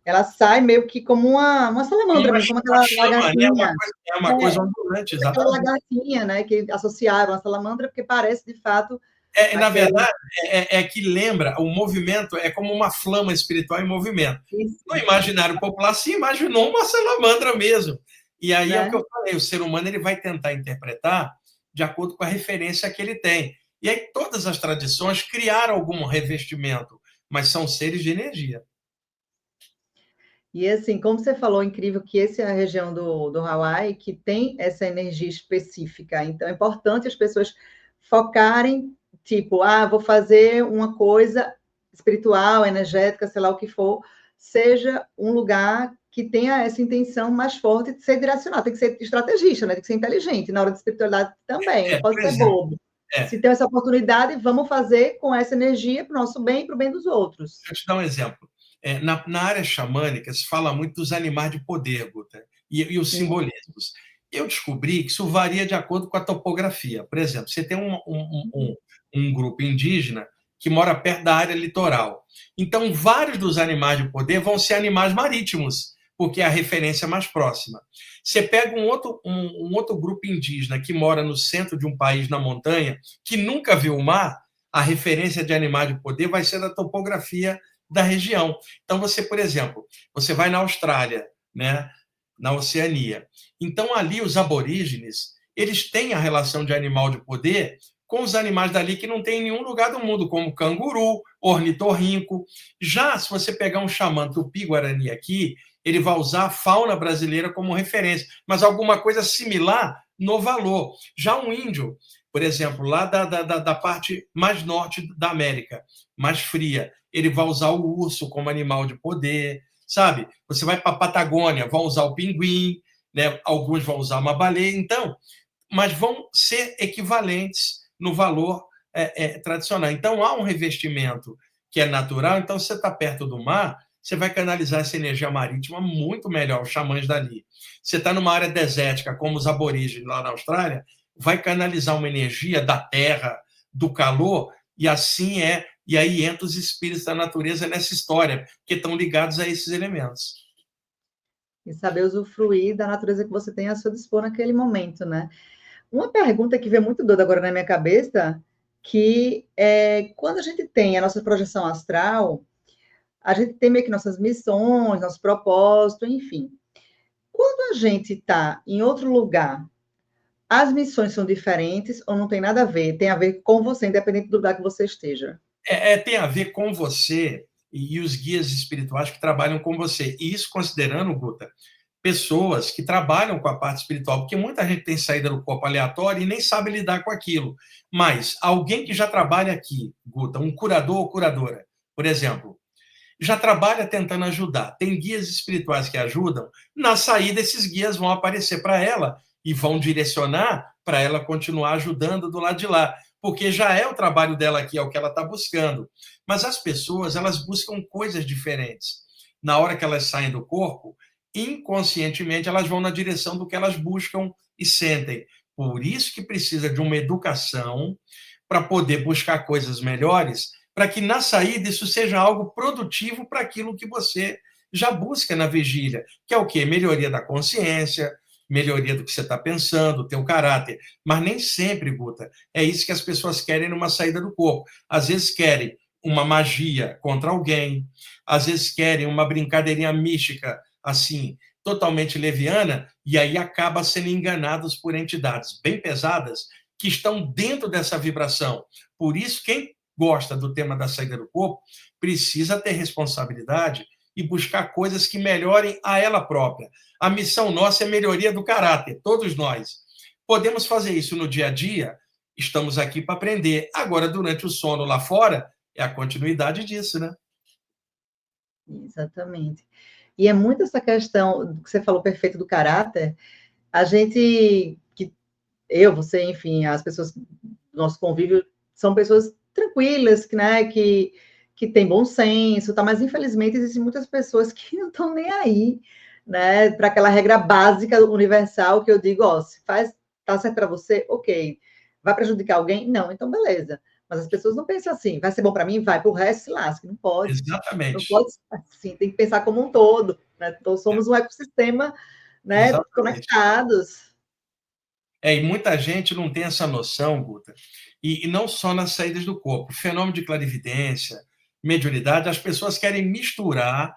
ela sai meio que como uma salamandra mesmo, como aquela chama, né? lagartinha. É uma coisa ambulante, Aquela exatamente. lagartinha, né? Que associaram a salamandra, porque parece de fato. Na verdade, que lembra, o movimento é como uma flama espiritual em movimento. Isso. No imaginário popular, se imaginou uma salamandra mesmo. E aí é o que eu falei, o ser humano ele vai tentar interpretar de acordo com a referência que ele tem. E aí todas as tradições criaram algum revestimento, mas são seres de energia. E assim, como você falou, incrível que essa é a região do Hawaii que tem essa energia específica. Então, é importante as pessoas focarem, tipo, vou fazer uma coisa espiritual, energética, sei lá o que for, seja um lugar que tenha essa intenção mais forte de ser direcionado, tem que ser estrategista, né? Tem que ser inteligente na hora de espiritualidade também, não pode ser bobo. Se tem essa oportunidade, vamos fazer com essa energia para o nosso bem e para o bem dos outros. Deixa eu te dar um exemplo. Na área xamânica, se fala muito dos animais de poder, Guta, e os simbolismos. Eu descobri que isso varia de acordo com a topografia. Por exemplo, você tem um grupo indígena que mora perto da área litoral. Então, vários dos animais de poder vão ser animais marítimos, porque é a referência mais próxima. Você pega um outro grupo indígena que mora no centro de um país na montanha, que nunca viu o mar, a referência de animais de poder vai ser da topografia da região. Então, você, por exemplo, você vai na Austrália, né, na Oceania. Então, ali, os aborígenes, eles têm a relação de animal de poder com os animais dali que não tem em nenhum lugar do mundo, como canguru, ornitorrinco. Já se você pegar um xamã tupi-guarani aqui, ele vai usar a fauna brasileira como referência, mas alguma coisa similar no valor. Já um índio, por exemplo, lá da parte mais norte da América, mais fria, ele vai usar o urso como animal de poder, sabe? Você vai para a Patagônia, vão usar o pinguim, né? Alguns vão usar uma baleia, então, mas vão ser equivalentes no valor tradicional. Então, há um revestimento que é natural, então, se você está perto do mar, você vai canalizar essa energia marítima muito melhor, os xamãs dali. Você está numa área desértica, como os aborígenes lá na Austrália, vai canalizar uma energia da terra, do calor, e assim e aí entra os espíritos da natureza nessa história, que estão ligados a esses elementos. E saber usufruir da natureza que você tem a seu dispor naquele momento, né? Uma pergunta que veio muito doida agora na minha cabeça, que é quando a gente tem a nossa projeção astral, a gente tem meio que nossas missões, nosso propósito, enfim. Quando a gente está em outro lugar, as missões são diferentes ou não tem nada a ver? Tem a ver com você, independente do lugar que você esteja. Tem a ver com você e os guias espirituais que trabalham com você. E isso considerando, Guta, pessoas que trabalham com a parte espiritual, porque muita gente tem saída do corpo aleatório e nem sabe lidar com aquilo. Mas alguém que já trabalha aqui, Guta, um curador ou curadora, por exemplo, já trabalha tentando ajudar. Tem guias espirituais que ajudam. Na saída, esses guias vão aparecer para ela e vão direcionar para ela continuar ajudando do lado de lá, porque já é o trabalho dela aqui, é o que ela está buscando. Mas as pessoas, elas buscam coisas diferentes. Na hora que elas saem do corpo, inconscientemente, elas vão na direção do que elas buscam e sentem. Por isso que precisa de uma educação para poder buscar coisas melhores, para que na saída isso seja algo produtivo para aquilo que você já busca na vigília, que é o quê? Melhoria da consciência, melhoria do que você está pensando, teu caráter. Mas nem sempre, Guta, é isso que as pessoas querem numa saída do corpo. Às vezes querem uma magia contra alguém, às vezes querem uma brincadeirinha mística, assim, totalmente leviana, e aí acaba sendo enganados por entidades bem pesadas que estão dentro dessa vibração. Por isso, quem gosta do tema da saída do corpo precisa ter responsabilidade e buscar coisas que melhorem a ela própria. A missão nossa é melhoria do caráter, todos nós. Podemos fazer isso no dia a dia, estamos aqui para aprender. Agora, durante o sono lá fora, é a continuidade disso, né? Exatamente. E é muito essa questão que você falou perfeito do caráter. A gente, que eu, você, enfim, as pessoas do nosso convívio são pessoas tranquilas, que, né, que têm bom senso, tá? Mas infelizmente existem muitas pessoas que não estão nem aí, né, para aquela regra básica universal que eu digo, ó, se faz, tá certo para você, ok. Vai prejudicar alguém? Não, então beleza. Mas as pessoas não pensam assim, vai ser bom para mim, vai para o resto, se lasca. Não pode. Não Exatamente. pode ser assim, tem que pensar como um todo, né? Todos É, somos um ecossistema, né, exatamente. conectados. E muita gente não tem essa noção, Guta, e não só nas saídas do corpo. Fenômeno de clarividência, mediunidade, as pessoas querem misturar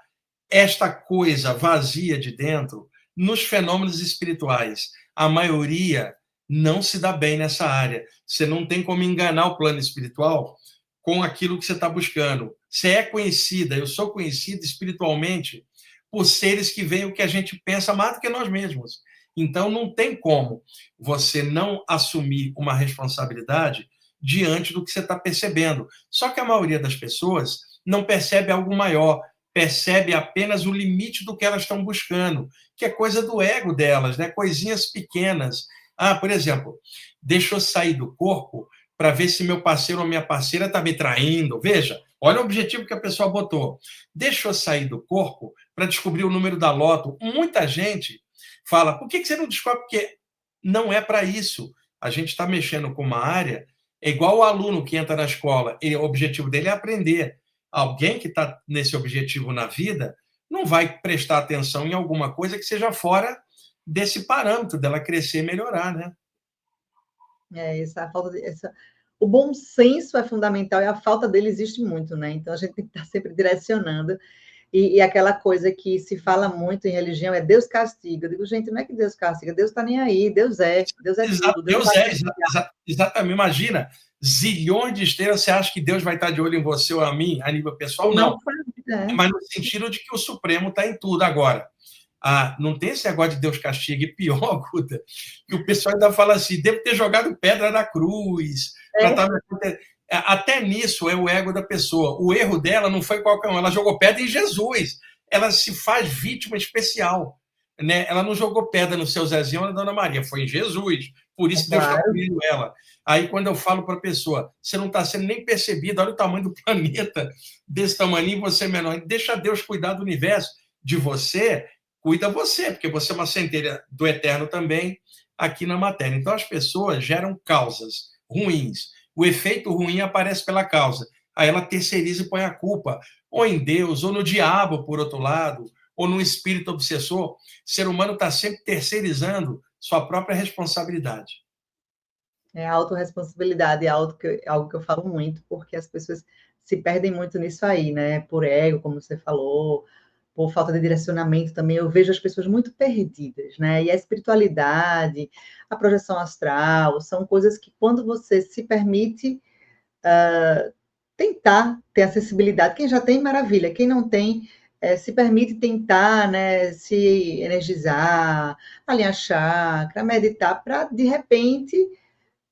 esta coisa vazia de dentro nos fenômenos espirituais. A maioria não se dá bem nessa área. Você não tem como enganar o plano espiritual com aquilo que você está buscando. Você é conhecida, eu sou conhecida espiritualmente por seres que veem o que a gente pensa mais do que nós mesmos. Então, não tem como você não assumir uma responsabilidade diante do que você está percebendo. Só que a maioria das pessoas não percebe algo maior, percebe apenas o limite do que elas estão buscando, que é coisa do ego delas, né? Coisinhas pequenas. Ah, por exemplo, deixa eu sair do corpo para ver se meu parceiro ou minha parceira está me traindo. Veja, olha o objetivo que a pessoa botou. Deixa eu sair do corpo para descobrir o número da loto. Muita gente fala, por que você não descobre? Porque não é para isso. A gente está mexendo com uma área, é igual o aluno que entra na escola, o objetivo dele é aprender. Alguém que está nesse objetivo na vida não vai prestar atenção em alguma coisa que seja fora desse parâmetro dela crescer e melhorar, né? Essa falta de, o bom senso é fundamental e a falta dele existe muito, né? Então a gente tem que estar sempre direcionando. E aquela coisa que se fala muito em religião é Deus castiga. Eu digo, gente, não é que Deus castiga, Deus está nem aí, Deus é tudo, Deus não Deus vai é, castigar. exatamente. Imagina, zilhões de estrelas, você acha que Deus vai estar de olho em você ou a mim, a nível pessoal? Ou Não. não faz, né? Mas no sentido de que o Supremo está em tudo. Agora, não tem esse negócio de Deus castiga, e pior, Guta, que o pessoal ainda fala assim, devo ter jogado pedra na cruz, É, até nisso é o ego da pessoa. O erro dela não foi qualquer um, ela jogou pedra em Jesus. Ela se faz vítima especial. Né? Ela não jogou pedra no seu Zezinho ou na Dona Maria, foi em Jesus. Por é isso que Deus está claro. punindo ela. Aí, quando eu falo para a pessoa, você não está sendo nem percebido, olha o tamanho do planeta, desse tamanho, você é menor. Deixa Deus cuidar do universo. De você, cuida você, porque você é uma centelha do eterno também aqui na matéria. Então, as pessoas geram causas ruins. O efeito ruim aparece pela causa. Aí ela terceiriza e põe a culpa ou em Deus, ou no diabo, por outro lado, ou no espírito obsessor. O ser humano está sempre terceirizando sua própria responsabilidade. É a autorresponsabilidade, é algo que eu falo muito, porque as pessoas se perdem muito nisso aí, né? Por ego, como você falou, por falta de direcionamento também. Eu vejo as pessoas muito perdidas, né? E a espiritualidade, a projeção astral, são coisas que, quando você se permite tentar ter acessibilidade, quem já tem, maravilha, quem não tem, se permite tentar, né? Se energizar, alinhar chakra, meditar, para, de repente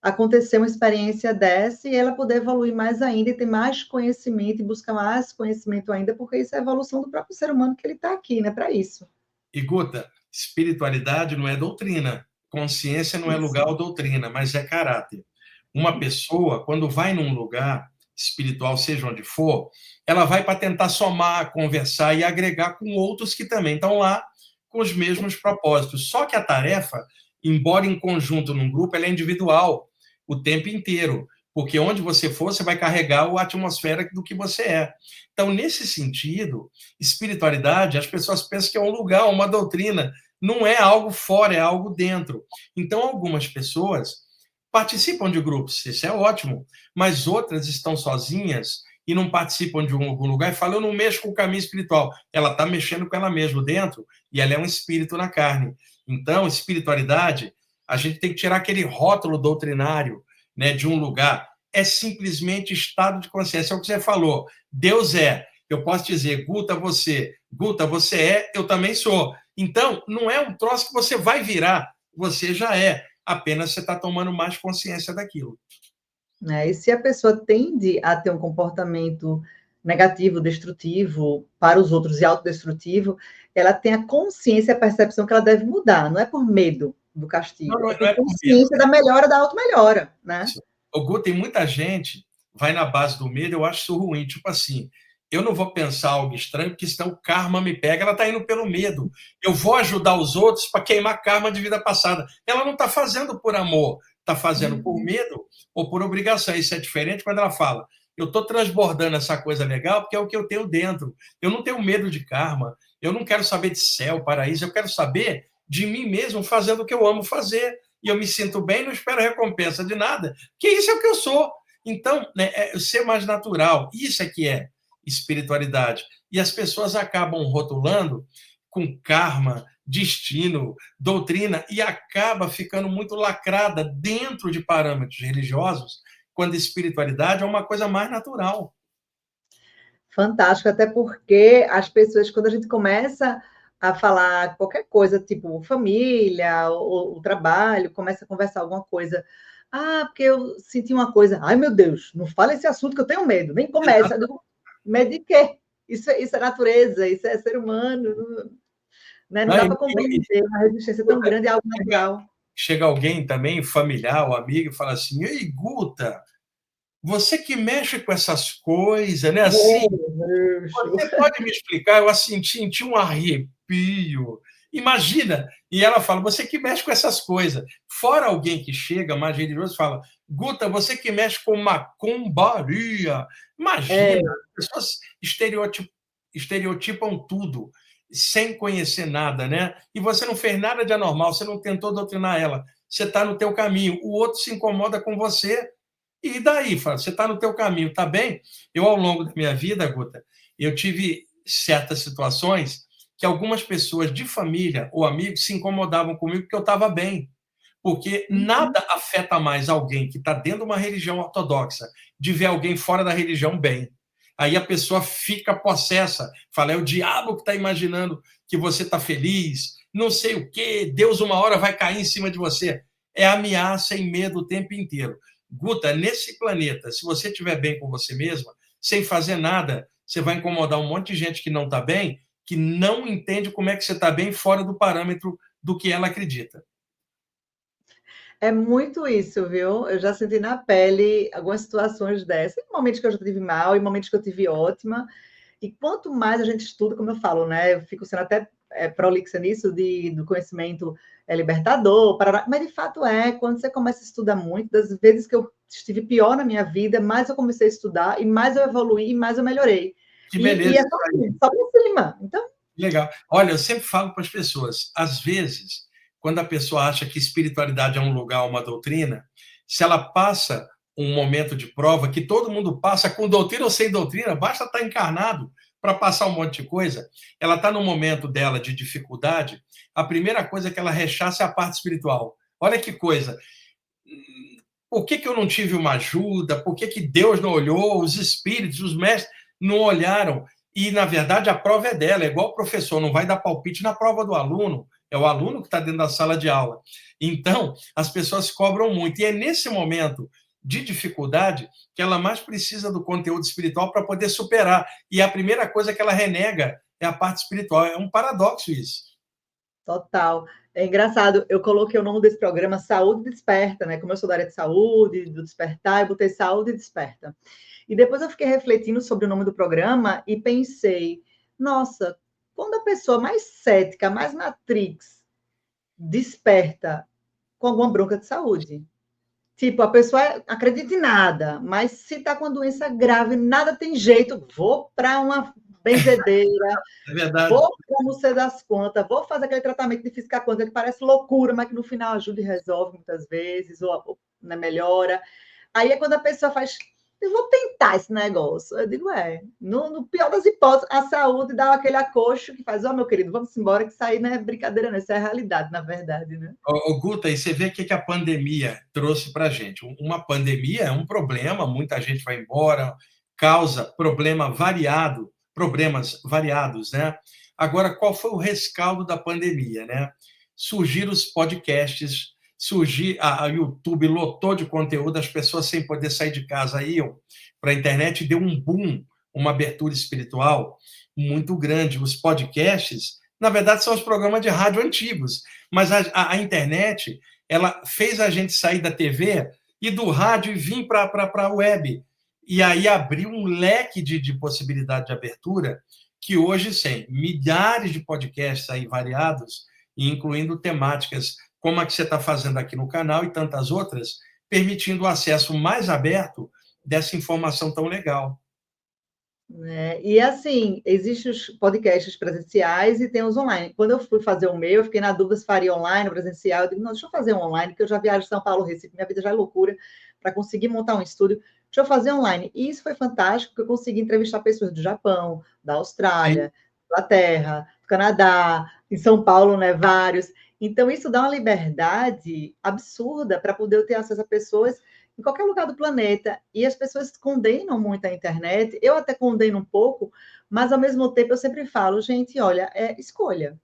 acontecer uma experiência dessa e ela poder evoluir mais ainda e ter mais conhecimento e buscar mais conhecimento ainda, porque isso é a evolução do próprio ser humano que ele está aqui, né, para isso. E, Guta, espiritualidade não é doutrina. Consciência não é Isso, lugar ou doutrina, mas é caráter. Uma pessoa, quando vai num lugar espiritual, seja onde for, ela vai para tentar somar, conversar e agregar com outros que também estão lá com os mesmos propósitos. Só que a tarefa, embora em conjunto num grupo, ela é individual o tempo inteiro, porque onde você for, você vai carregar a atmosfera do que você é. Então, nesse sentido, espiritualidade, as pessoas pensam que é um lugar, uma doutrina. Não é algo fora, é algo dentro. Então, algumas pessoas participam de grupos, isso é ótimo, mas outras estão sozinhas e não participam de algum lugar e falam, eu não mexo com o caminho espiritual. Ela está mexendo com ela mesma dentro e ela é um espírito na carne. Então, espiritualidade, a gente tem que tirar aquele rótulo doutrinário, né, de um lugar. É simplesmente estado de consciência. É o que você falou. Deus é. Eu posso dizer, Guta, você é, eu também sou. Então, não é um troço que você vai virar, você já é. Apenas você está tomando mais consciência daquilo. né? E se a pessoa tende a ter um comportamento negativo, destrutivo para os outros e autodestrutivo, ela tem a consciência, a percepção que ela deve mudar, não é por medo do Não, castigo, não, é não por é por medo. consciência da melhora, da auto-melhora, né? O Gu, tem muita gente vai na base do medo, eu acho isso ruim. Tipo assim, eu não vou pensar algo estranho, porque senão o karma me pega. Ela está indo pelo medo. Eu vou ajudar os outros para queimar karma de vida passada. Ela não está fazendo por amor, está fazendo por medo ou por obrigação. Isso é diferente quando ela fala: eu estou transbordando essa coisa legal porque é o que eu tenho dentro. Eu não tenho medo de karma. Eu não quero saber de céu, paraíso. Eu quero saber de mim mesmo fazendo o que eu amo fazer. E eu me sinto bem, não espero recompensa de nada, que isso é o que eu sou. Então, né, ser mais natural, isso é que é espiritualidade. E as pessoas acabam rotulando com karma, destino, doutrina, e acaba ficando muito lacrada dentro de parâmetros religiosos, quando a espiritualidade é uma coisa mais natural. Fantástico, até porque as pessoas, quando a gente começa a falar qualquer coisa, tipo família, o trabalho, começa a conversar alguma coisa. Ah, porque eu senti uma coisa. Ai, meu Deus, não fala esse assunto que eu tenho medo. Nem começa. Eu digo, medo de quê? Isso é natureza, isso é ser humano. Né? Não Não, dá para compreender uma resistência tão grande a algo chega, natural. chega alguém também, familiar ou amigo, e fala assim: ei, Guta, você que mexe com essas coisas, né? Assim, você pode me explicar? Eu assim, senti um arrepio. Imagina! E ela fala, você que mexe com essas coisas. Fora alguém que chega, mais religioso, fala, Guta, você que mexe com macumbaria. É, Imagina! As pessoas estereotipam tudo, sem conhecer nada, né? E você não fez nada de anormal, você não tentou doutrinar ela. Você está no teu caminho. O outro se incomoda com você. E daí, fala, você está no teu caminho, está bem? Eu, ao longo da minha vida, Guta, eu tive certas situações que algumas pessoas de família ou amigos se incomodavam comigo porque eu estava bem. Porque nada afeta mais alguém que está dentro de uma religião ortodoxa de ver alguém fora da religião bem. Aí a pessoa fica possessa, fala, é o diabo que está imaginando que você está feliz, não sei o quê, Deus uma hora vai cair em cima de você. É ameaça e medo o tempo inteiro. Guta, nesse planeta, se você estiver bem com você mesma, sem fazer nada, você vai incomodar um monte de gente que não está bem, que não entende como é que você está bem fora do parâmetro do que ela acredita. é muito isso, viu? Eu já senti na pele algumas situações dessas, em momentos que eu já tive mal, em momentos que eu tive ótima. E quanto mais a gente estuda, como eu falo, né? Eu fico sendo até prolixa nisso, do conhecimento libertador, mas de fato quando você começa a estudar muito, das vezes que eu estive pior na minha vida, mais eu comecei a estudar, e mais eu evoluí, e mais eu melhorei. Que E beleza é isso aí. só para cima. Então, Legal. Olha, eu sempre falo para as pessoas, às vezes, quando a pessoa acha que espiritualidade é um lugar, uma doutrina, se ela passa um momento de prova, que todo mundo passa, com doutrina ou sem doutrina, basta estar encarnado para passar um monte de coisa, ela está no momento dela de dificuldade, a primeira coisa que ela rechaça é a parte espiritual. Olha que coisa. Por que eu não tive uma ajuda? Por que Deus não olhou? Os espíritos, os mestres não olharam? E, na verdade, a prova é dela, é igual o professor, não vai dar palpite na prova do aluno, é o aluno que está dentro da sala de aula. Então, as pessoas cobram muito, e é nesse momento de dificuldade que ela mais precisa do conteúdo espiritual para poder superar. E a primeira coisa que ela renega é a parte espiritual. É um paradoxo isso. total. É engraçado, eu coloquei o nome desse programa Saúde Desperta, né? Como eu sou da área de saúde, do despertar, eu botei Saúde Desperta. E depois eu fiquei refletindo sobre o nome do programa e pensei, nossa, quando a pessoa mais cética, mais matrix, desperta com alguma bronca de saúde. Tipo, a pessoa acredita em nada, mas se está com uma doença grave, nada tem jeito, vou para uma benzedeira, É verdade. vou para não sei das contas, vou fazer aquele tratamento de física quântica que parece loucura, mas que no final ajuda e resolve muitas vezes, ou né, melhora. Aí é quando a pessoa faz, eu vou tentar esse negócio. Eu digo, no pior das hipóteses, a saúde dá aquele acocho que faz, meu querido, vamos embora, que isso aí não é brincadeira, não, isso é a realidade, na verdade, né? Guta, e você vê o que a pandemia trouxe para a gente. Uma pandemia é um problema, muita gente vai embora, causa problemas variados, né? Agora, qual foi o rescaldo da pandemia, né? Surgiram os podcasts, a YouTube lotou de conteúdo, as pessoas sem poder sair de casa iam para a internet, deu um boom uma abertura espiritual muito grande. Os podcasts, na verdade, são os programas de rádio antigos, mas a internet, ela fez a gente sair da TV e do rádio e vir para a web. E aí abriu um leque de possibilidade de abertura que hoje tem milhares de podcasts aí variados, incluindo temáticas como a que você está fazendo aqui no canal e tantas outras, permitindo o acesso mais aberto dessa informação tão legal. E assim, existem os podcasts presenciais e tem os online. Quando eu fui fazer o meu, eu fiquei na dúvida se faria online ou presencial. Eu digo, não, deixa eu fazer um online, porque eu já viajo de São Paulo, Recife, minha vida já é loucura para conseguir montar um estúdio. Deixa eu fazer online. E isso foi fantástico, porque eu consegui entrevistar pessoas do Japão, da Austrália, da Inglaterra, do Canadá, em São Paulo, né, vários. Então, isso dá uma liberdade absurda para poder ter acesso a pessoas em qualquer lugar do planeta. E as pessoas condenam muito a internet. Eu até condeno um pouco, mas, ao mesmo tempo, eu sempre falo, gente, olha, é escolha.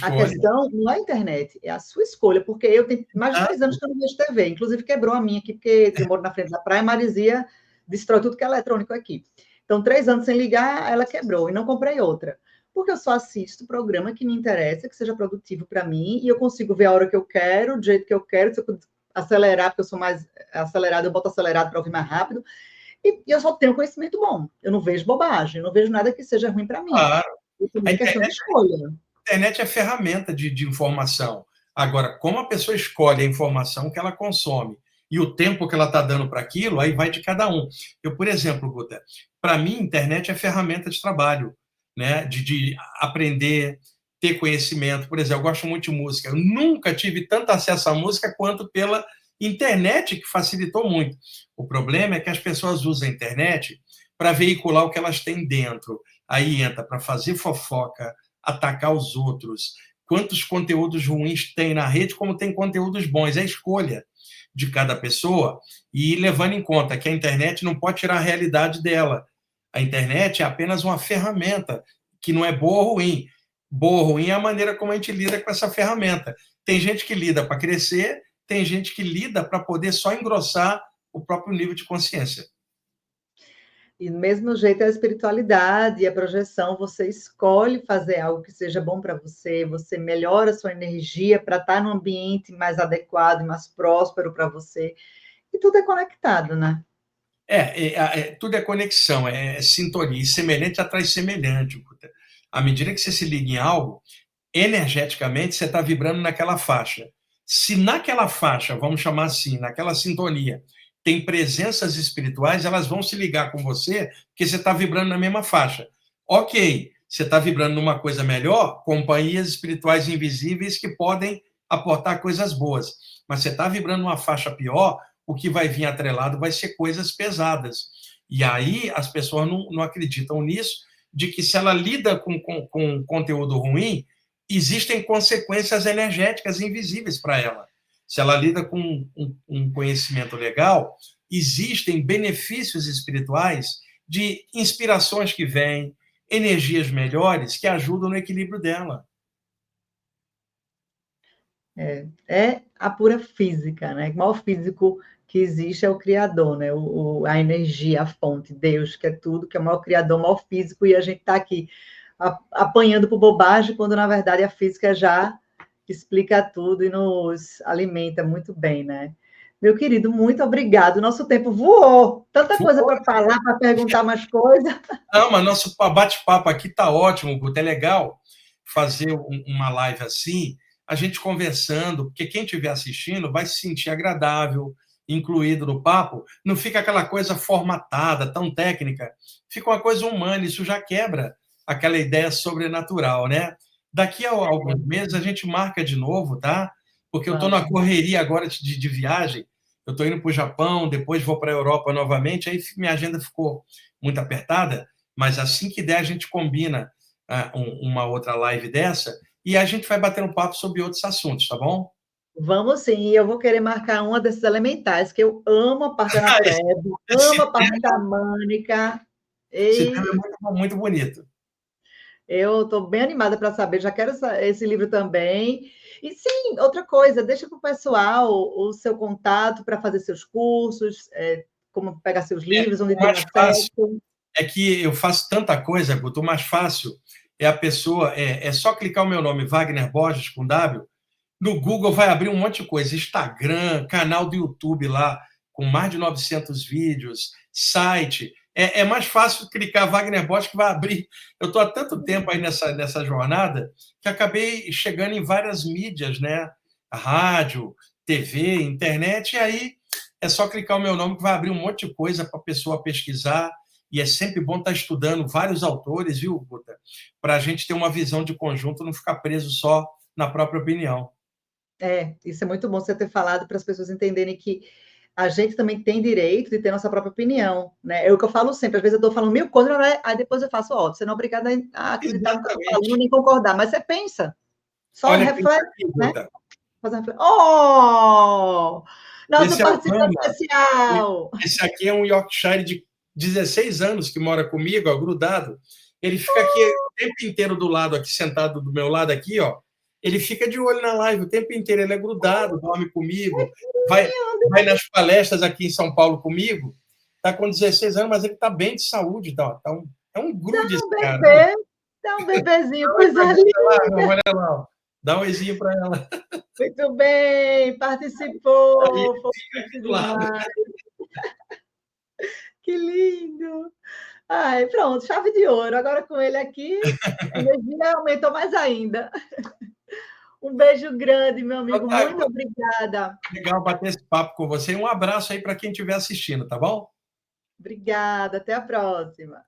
A questão não é a internet, é a sua escolha, porque eu tenho mais de 3 anos que eu não vejo TV, inclusive quebrou a minha aqui, porque eu moro na frente da praia, Marizia destrói tudo que é eletrônico aqui. Então, 3 anos sem ligar, ela quebrou, e não comprei outra. Porque eu só assisto programa que me interessa, que seja produtivo para mim, e eu consigo ver a hora que eu quero, do jeito que eu quero, se eu acelerar, porque eu sou mais acelerado, eu boto acelerado para ouvir mais rápido, e eu só tenho conhecimento bom. Eu não vejo bobagem, eu não vejo nada que seja ruim para mim. Claro. É questão de escolha. A internet é ferramenta de informação. Agora, como a pessoa escolhe a informação que ela consome e o tempo que ela está dando para aquilo, aí vai de cada um. Eu, por exemplo, Guta, para mim, a internet é ferramenta de trabalho, né? De aprender, ter conhecimento. Por exemplo, eu gosto muito de música. Eu nunca tive tanto acesso à música quanto pela internet, que facilitou muito. O problema é que as pessoas usam a internet para veicular o que elas têm dentro. Aí entra para fazer fofoca, atacar os outros. Quantos conteúdos ruins tem na rede, como tem conteúdos bons. É a escolha de cada pessoa e levando em conta que a internet não pode tirar a realidade dela. A internet é apenas uma ferramenta, que não é boa ou ruim. Boa ou ruim é a maneira como a gente lida com essa ferramenta. Tem gente que lida para crescer, tem gente que lida para poder só engrossar o próprio nível de consciência. E do mesmo jeito é a espiritualidade e a projeção, você escolhe fazer algo que seja bom para você, você melhora a sua energia para estar num ambiente mais adequado e mais próspero para você. E tudo é conectado, né? Tudo é conexão, é sintonia. E semelhante atrai semelhante. À medida que você se liga em algo, energeticamente você está vibrando naquela faixa. Se naquela faixa, vamos chamar assim, naquela sintonia, tem presenças espirituais, elas vão se ligar com você, porque você está vibrando na mesma faixa. Ok, você está vibrando numa coisa melhor, companhias espirituais invisíveis que podem aportar coisas boas. Mas você está vibrando numa faixa pior, o que vai vir atrelado vai ser coisas pesadas. E aí as pessoas não acreditam nisso, de que se ela lida com conteúdo ruim, existem consequências energéticas invisíveis para ela. Se ela lida com um conhecimento legal, existem benefícios espirituais de inspirações que vêm, energias melhores que ajudam no equilíbrio dela. É a pura física, né? O maior físico que existe é o Criador, né? A energia, a fonte, Deus, que é tudo, que é o maior Criador, o maior físico, e a gente está aqui apanhando por bobagem, quando na verdade a física já explica tudo e nos alimenta muito bem, né? Meu querido, muito obrigado. Nosso tempo voou. Tanta coisa para falar, para perguntar mais coisas. Não, mas nosso bate-papo aqui está ótimo, Guto. É legal fazer uma live assim, a gente conversando, porque quem estiver assistindo vai se sentir agradável, incluído no papo. Não fica aquela coisa formatada, tão técnica. Fica uma coisa humana, isso já quebra aquela ideia sobrenatural, né? Daqui a alguns meses a gente marca de novo, tá? Porque eu estou na correria agora de viagem. Eu estou indo para o Japão, depois vou para a Europa novamente, aí minha agenda ficou muito apertada, mas assim que der a gente combina uma outra live dessa e a gente vai bater um papo sobre outros assuntos, tá bom? Vamos sim, e eu vou querer marcar uma desses elementais, que eu amo a parte da natureza, amo a parte xamânica. Esse tema é muito, muito bonito. Eu estou bem animada para saber, já quero esse livro também. E sim, outra coisa, deixa para o pessoal o seu contato para fazer seus cursos, como pegar seus livros, onde tem acesso. É que eu faço tanta coisa, Guto, o mais fácil é a pessoa, é só clicar o meu nome, Wagner Borges, com W, no Google vai abrir um monte de coisa, Instagram, canal do YouTube lá, com mais de 900 vídeos, site. É mais fácil clicar Wagner Borges que vai abrir. Eu estou há tanto tempo aí nessa jornada que acabei chegando em várias mídias, né? Rádio, TV, internet, e aí é só clicar o meu nome que vai abrir um monte de coisa para a pessoa pesquisar. E é sempre bom estar estudando vários autores, viu, Guta? Para a gente ter uma visão de conjunto, não ficar preso só na própria opinião. Isso é muito bom você ter falado para as pessoas entenderem que a gente também tem direito de ter nossa própria opinião, né? É o que eu falo sempre, às vezes eu estou falando mil coisas, aí depois eu faço, ó, você não é obrigado a acreditar no que eu estou falando, Exatamente. nem concordar, mas você pensa, só Olha quem está reflete, aqui, né? Guta. Oh! Nosso Esse é o participante Lama. especial! Esse aqui é um Yorkshire de 16 anos que mora comigo, ó, grudado. Ele fica aqui o tempo inteiro do lado, aqui sentado do meu lado aqui, ó. Ele fica de olho na live o tempo inteiro. Ele é grudado, dorme comigo, vai nas palestras aqui em São Paulo comigo. Está com 16 anos, mas ele está bem de saúde. É um grude esse cara. Bebê, dá um bebezinho, coisa linda. Olha lá, ó. Dá um oizinho para ela. Muito bem, participou, Aí, foi fica aqui do lado. demais. Que lindo! Ai, pronto, chave de ouro. Agora com ele aqui, a energia aumentou mais ainda. Um beijo grande, meu amigo. Muito Fantástico. obrigada. Legal bater esse papo com você. Um abraço aí para quem estiver assistindo, tá bom? Obrigada. Até a próxima.